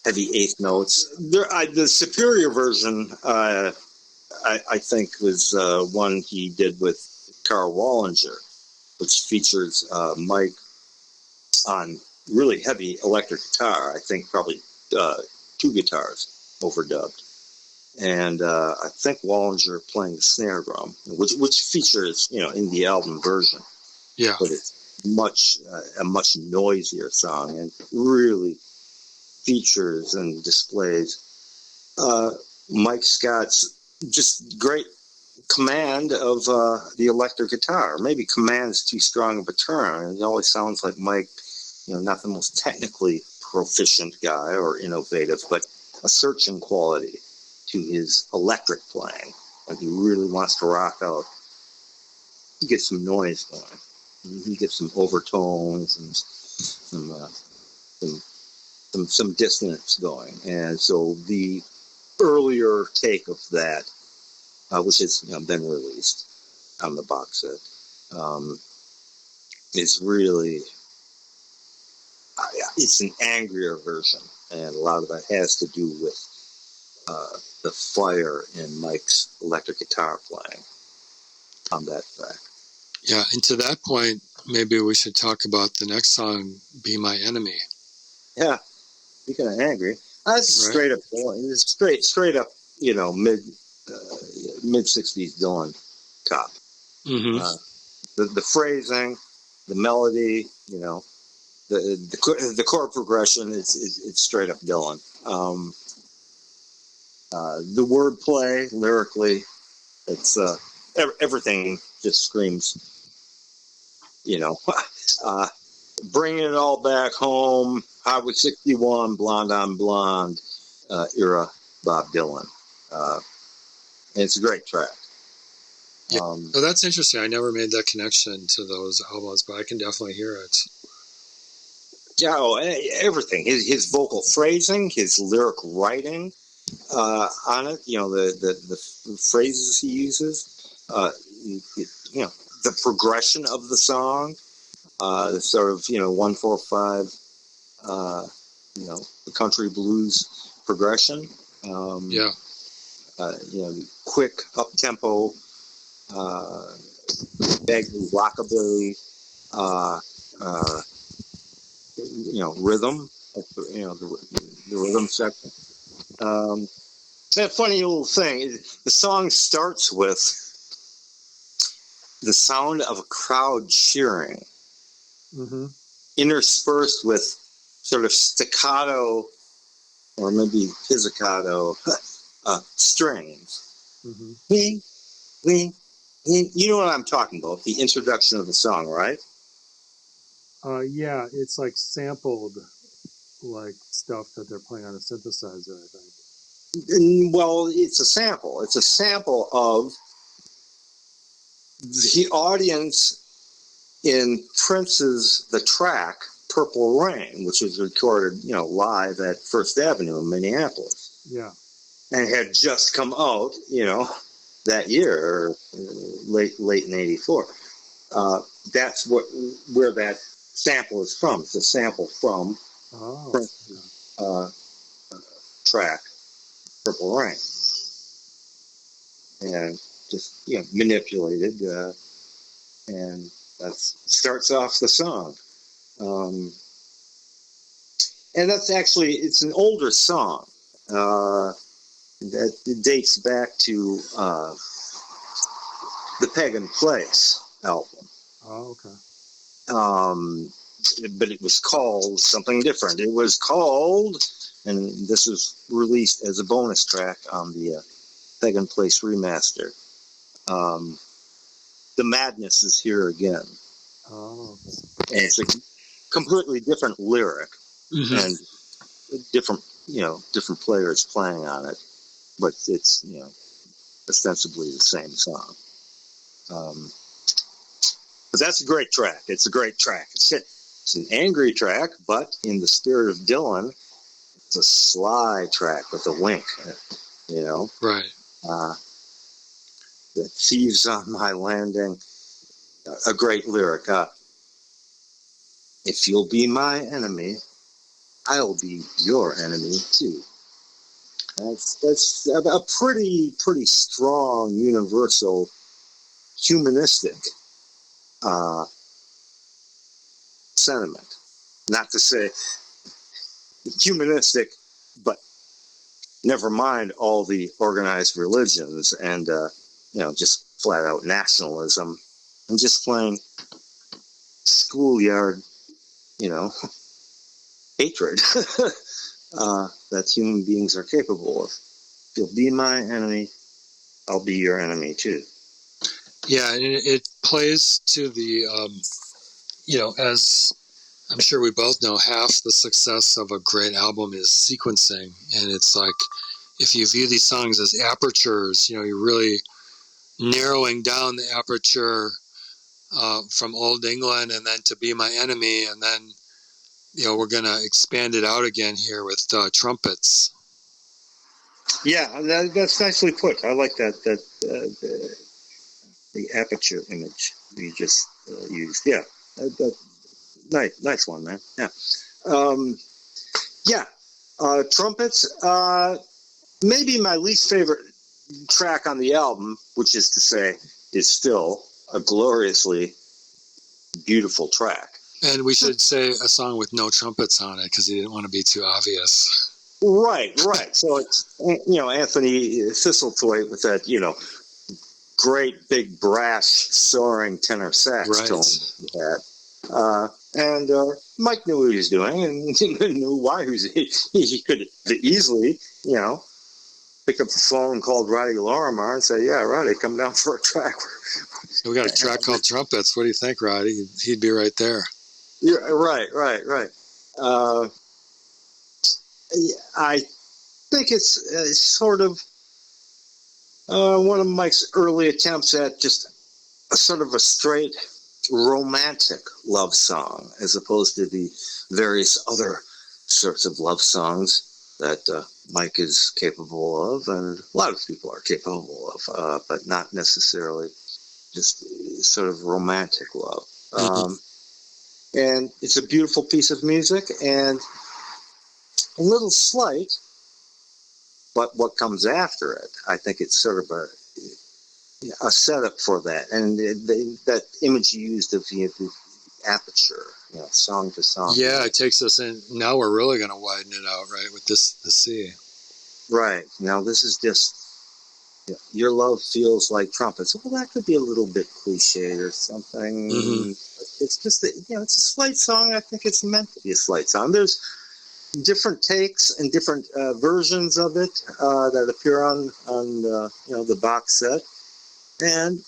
heavy eighth notes. The superior version, I think, was one he did with Carl Wallinger, which features Mike on really heavy electric guitar. I think probably two guitars overdubbed, and I think Wallinger playing the snare drum, which features in the album version. Yeah, but it's a much noisier song and really features and displays Mike Scott's just great command of the electric guitar. Maybe command is too strong of a term. It always sounds like Mike, not the most technically proficient guy or innovative, but a searching quality to his electric playing. Like he really wants to rock out. He gets some noise going. He gets some overtones and some dissonance going. And so the earlier take of that, which has been released on the box set, is really, it's an angrier version. And a lot of that has to do with the fire in Mike's electric guitar playing on that track. Yeah, and to that point, maybe we should talk about the next song, Be My Enemy. Yeah, speaking of angry, that's Right. straight up, it's straight up, mid 60s Dylan cop. Mm-hmm. The phrasing, the melody, the chord progression, it's straight up Dylan. The wordplay, lyrically, it's everything just screams, bringing it all back home. Highway 61, blonde on blonde era Bob Dylan. And it's a great track. Yeah. So that's interesting. I never made that connection to those albums, but I can definitely hear it. Yeah, everything. His vocal phrasing, his lyric writing on it. The phrases he uses. The progression of the song. The sort of 1-4-5. The country blues progression. Yeah. Quick up tempo. Vaguely rockabilly. Rhythm, the rhythm section. That funny little thing. The song starts with the sound of a crowd cheering, interspersed with sort of staccato or maybe pizzicato strings. You know what I'm talking about? The introduction of the song, right? Yeah, it's like sampled, like stuff that they're playing on a synthesizer, I think. Well, it's a sample. It's a sample of the audience in Prince's The Track, Purple Rain, which was recorded, live at First Avenue in Minneapolis. Yeah. And had just come out, that year, or late in '84. That's where that sample is from. It's a sample from Prince's track, Purple Rain. And just, manipulated, and that starts off the song. And that's actually, it's an older song. That dates back to the Pagan Place album. Oh, okay. But it was called something different. It was called, and this was released as a bonus track on the Pagan Place remaster. The Madness is Here Again. Oh. And it's a completely different lyric and different players playing on it, but it's, ostensibly the same song. But that's a great track. It's a great track. It's an angry track, but in the spirit of Dylan, It's a sly track with a wink, you know. Right. The thieves on my landing, a great lyric. If you'll be my enemy, I'll be your enemy too. That's a pretty strong, universal, humanistic sentiment. Not to say humanistic, but never mind all the organized religions and just flat out nationalism and just plain schoolyard, hatred that human beings are capable of. If you'll be my enemy, I'll be your enemy too. Yeah, and it plays to the, as I'm sure we both know, half the success of a great album is sequencing. And it's like, if you view these songs as apertures, you're really narrowing down the aperture from Old England and then to Be My Enemy. And then, we're going to expand it out again here with trumpets. Yeah, that's nicely put. I like that the aperture image you just used. Yeah, nice one, man. Yeah. Trumpets. Maybe my least favorite track on the album, which is to say, is still a gloriously beautiful track. And we should say a song with no trumpets on it because he didn't want to be too obvious. Right. So it's, Anthony Thistlethwaite with that, great big brass soaring tenor sax tone he had. And Mike knew what he was doing and he knew why he could easily, pick up the phone and called Roddy Lorimar and say, yeah, Roddy, come down for a track. We got a track called Trumpets. What do you think, Roddy? He'd be right there. Yeah, right. I think it's sort of one of Mike's early attempts at just a sort of a straight romantic love song, as opposed to the various other sorts of love songs that Mike is capable of, and a lot of people are capable of, but not necessarily just sort of romantic love. And it's a beautiful piece of music, and a little slight, but what comes after it, I think it's sort of a setup for that. And that image you used of the aperture, song to song. Yeah, it takes us in. Now we're really going to widen it out, right, with the C. Right. Now this is just, your love feels like trumpets. Well, that could be a little bit cliche or something. Mm-hmm. It's just that, it's a slight song. I think it's meant to be a slight song. There's different takes and different versions of it that appear on the box set, and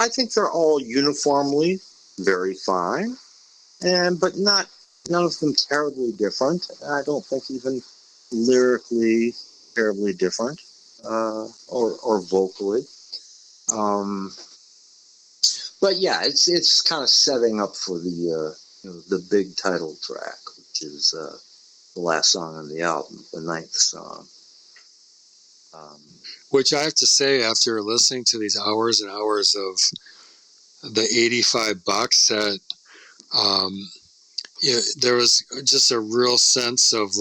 I think they're all uniformly very fine, but none of them terribly different. I don't think even lyrically terribly different or vocally. But yeah, it's kind of setting up for the big title track, which is the last song on the album, the 9th song. Which I have to say, after listening to these hours and hours of the 85 box set, there was just a real sense of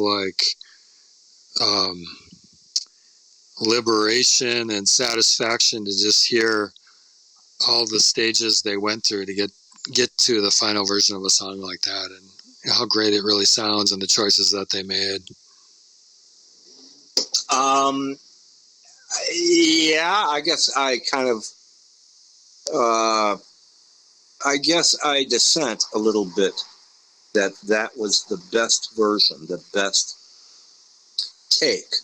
liberation and satisfaction to just hear all the stages they went through to get to the final version of a song like that, and how great it really sounds and the choices that they made. Yeah, I guess I kind of, I guess I dissent a little bit that was the best version, the best take.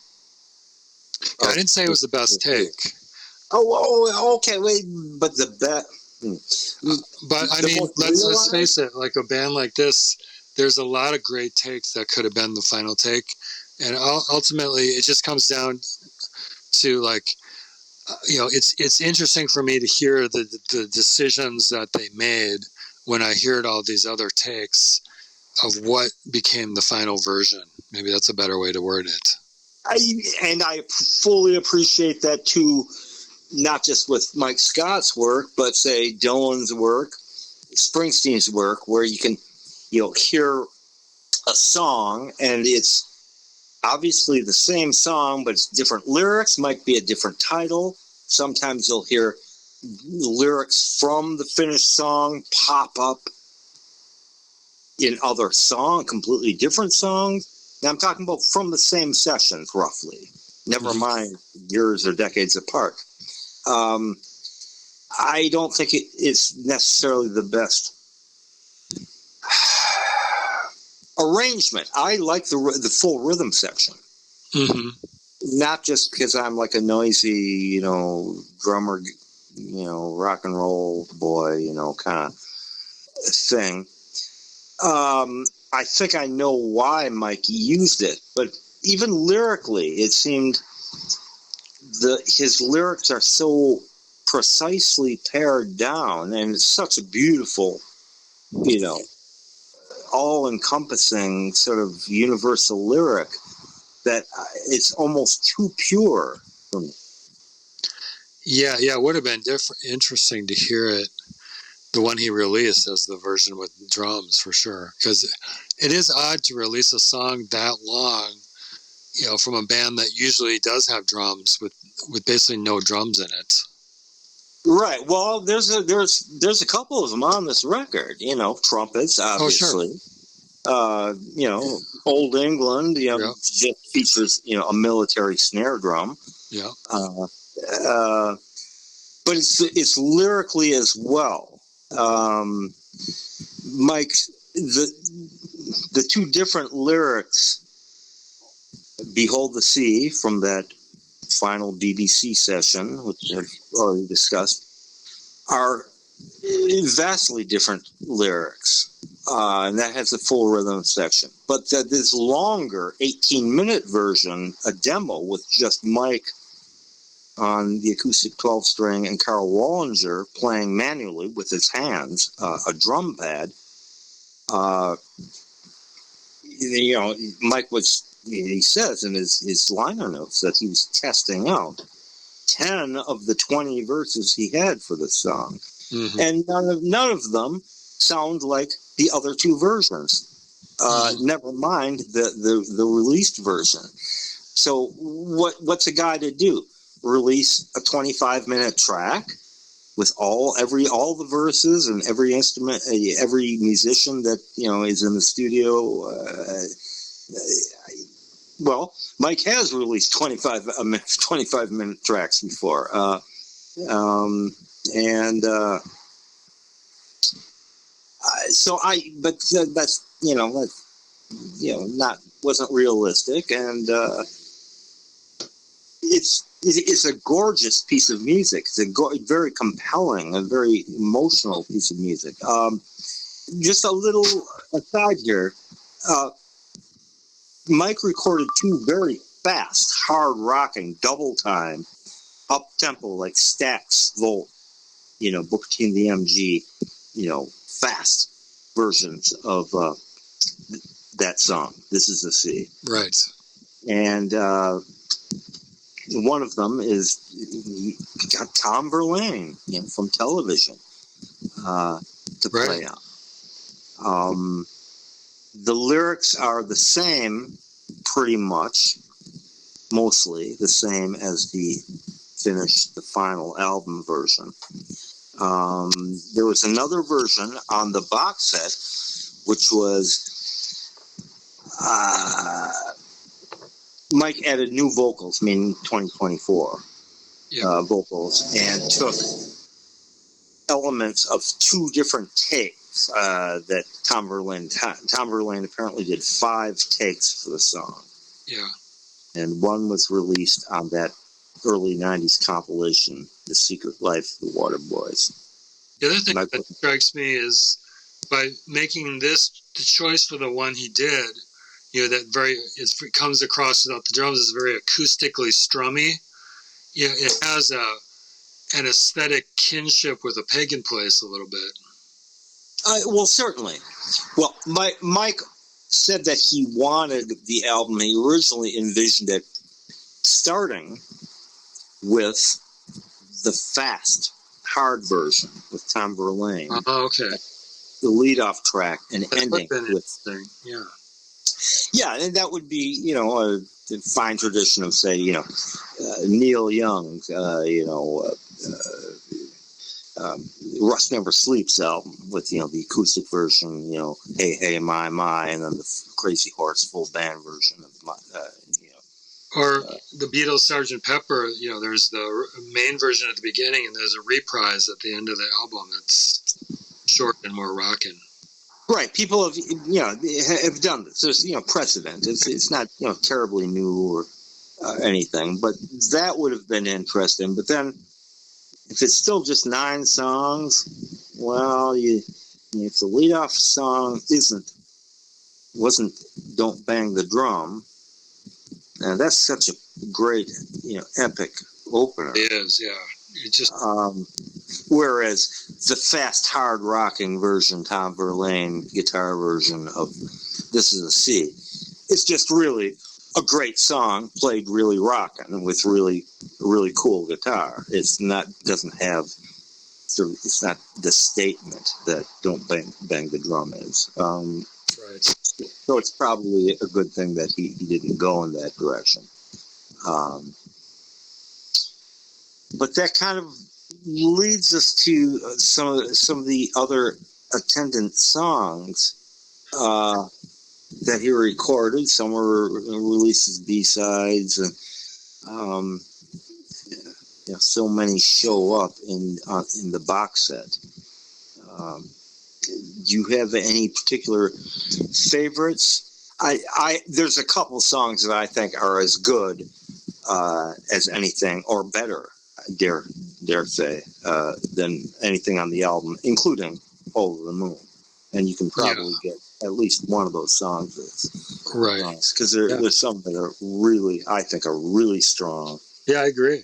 I didn't say it was the best take. Oh, okay, wait, but the best. But I mean, let's face it, like a band like this, there's a lot of great takes that could have been the final take, and ultimately it just comes down to it's interesting for me to hear the decisions that they made when I heard all these other takes, what became the final version. Maybe that's a better way to word it. I fully appreciate that too, not just with Mike Scott's work, but say Dylan's work, Springsteen's work, where you can, hear a song and it's obviously the same song, but it's different lyrics, might be a different title. Sometimes you'll hear lyrics from the finished song pop up in other completely different songs. Now I'm talking about from the same sessions, roughly. Never mind years or decades apart. I don't think it's necessarily the best arrangement. I like the full rhythm section. Mm-hmm. Not just because I'm like a noisy, drummer, rock and roll boy, kind of thing. I think I know why Mike used it, but even lyrically, it seemed his lyrics are so precisely pared down, and it's such a beautiful, all-encompassing sort of universal lyric that it's almost too pure for me. Yeah, it would have been interesting to hear it, the one he released, as the version with drums, for sure. Because it is odd to release a song that long, from a band that usually does have drums with basically no drums in it. Right. Well, there's a couple of them on this record. Trumpets, obviously. Oh, sure. Old England, just features a military snare drum. Yeah. But it's lyrically as well. Mike, the two different lyrics, "Behold the Sea" from that final BBC session, which I've already discussed, are vastly different lyrics. And that has a full rhythm section. But this longer 18-minute version, a demo with just Mike on the acoustic 12-string and Carl Wallinger playing manually with his hands, a drum pad. Mike he says in his liner notes that he was testing out 10 of the 20 verses he had for this song. Mm-hmm. And none of them sound like the other two versions. Never mind the released version. So what's a guy to do? Release a 25-minute track with all the verses and every instrument, every musician that is in the studio. Well, Mike has released 25-minute tracks before, that's wasn't realistic, and it's a gorgeous piece of music. It's a very compelling, a very emotional piece of music. Just a little aside here, Mike recorded two very fast, hard-rocking, double-time, up-tempo, like Stax Volt, Booker T and the MG, fast versions of that song, "This Is the Sea." Right. And one of them is got Tom Verlaine, from television, to play on. The lyrics are the same, pretty much, mostly the same as the final album version. There was another version on the box set, which was Mike added new vocals, meaning 2024 vocals, and took elements of two different takes that Tom Verlaine apparently did 5 takes for the song. Yeah. And one was released on that early 90s compilation, The Secret Life of the Waterboys. The other thing that strikes me is by making the choice for the one he did, that it comes across without the drums is very acoustically strummy. It has an aesthetic kinship with A Pagan Place a little bit. Well, certainly. Well, Mike said that he wanted the album. He originally envisioned it starting with the fast, hard version with Tom Verlaine, Oh, okay. the lead-off track, and That ending would have been with interesting. Yeah. yeah, and that would be a fine tradition of say Neil Young, Rust Never Sleeps album with the acoustic version, Hey Hey My, and then the Crazy Horse full band version of my. Or the Beatles' Sgt. Pepper, there's the main version at the beginning, and there's a reprise at the end of the album that's short and more rocking. Right, people have done this. There's precedent. It's not terribly new or anything, but that would have been interesting. But then, if it's still just 9 songs, well, if the leadoff song wasn't "Don't Bang the Drum," and that's such a great epic opener. It is, yeah. It just whereas the fast, hard rocking version, Tom Verlaine guitar version of "This Is the Sea," it's just really a great song played really rocking with really cool guitar. It's not the statement that "Don't Bang the Drum" is. right. So it's probably a good thing that he didn't go in that direction. But that kind of leads us to some of the other attendant songs that he recorded. Some were released as B-sides, and so many show up in the box set. Do you have any particular favorites? There's a couple songs that I think are as good as anything, or better, dare say, than anything on the album, including "Over the Moon." And you can probably get at least one of those songs. Right. Because there's some that are really, I think, are really strong. Yeah, I agree.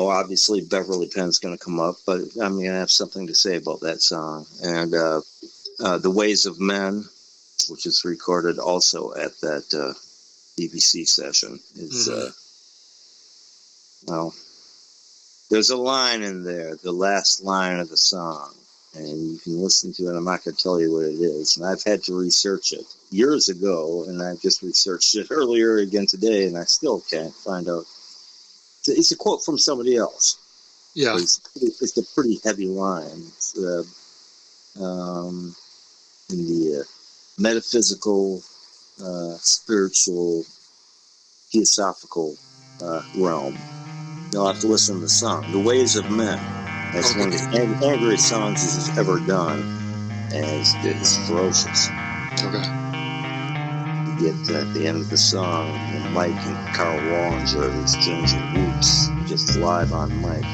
Obviously Beverly Penn's going to come up, but I have something to say about that song. And "The Ways of Men," which is recorded also at that BBC session, is there's a line in there, the last line of the song, and you can listen to it. I'm not going to tell you what it is, and I've had to research it years ago, and I just researched it earlier again today, and I still can't find out. It's a quote from somebody else. Yeah. It's a pretty heavy line. It's in the metaphysical, spiritual, theosophical realm. You'll have to listen to the song. "The Ways of Men." That's one of the angriest songs he's ever done, and it's ferocious. Okay. You get at the end of the song, Mike and Carl Wallinger exchanging whoops, just live on mic.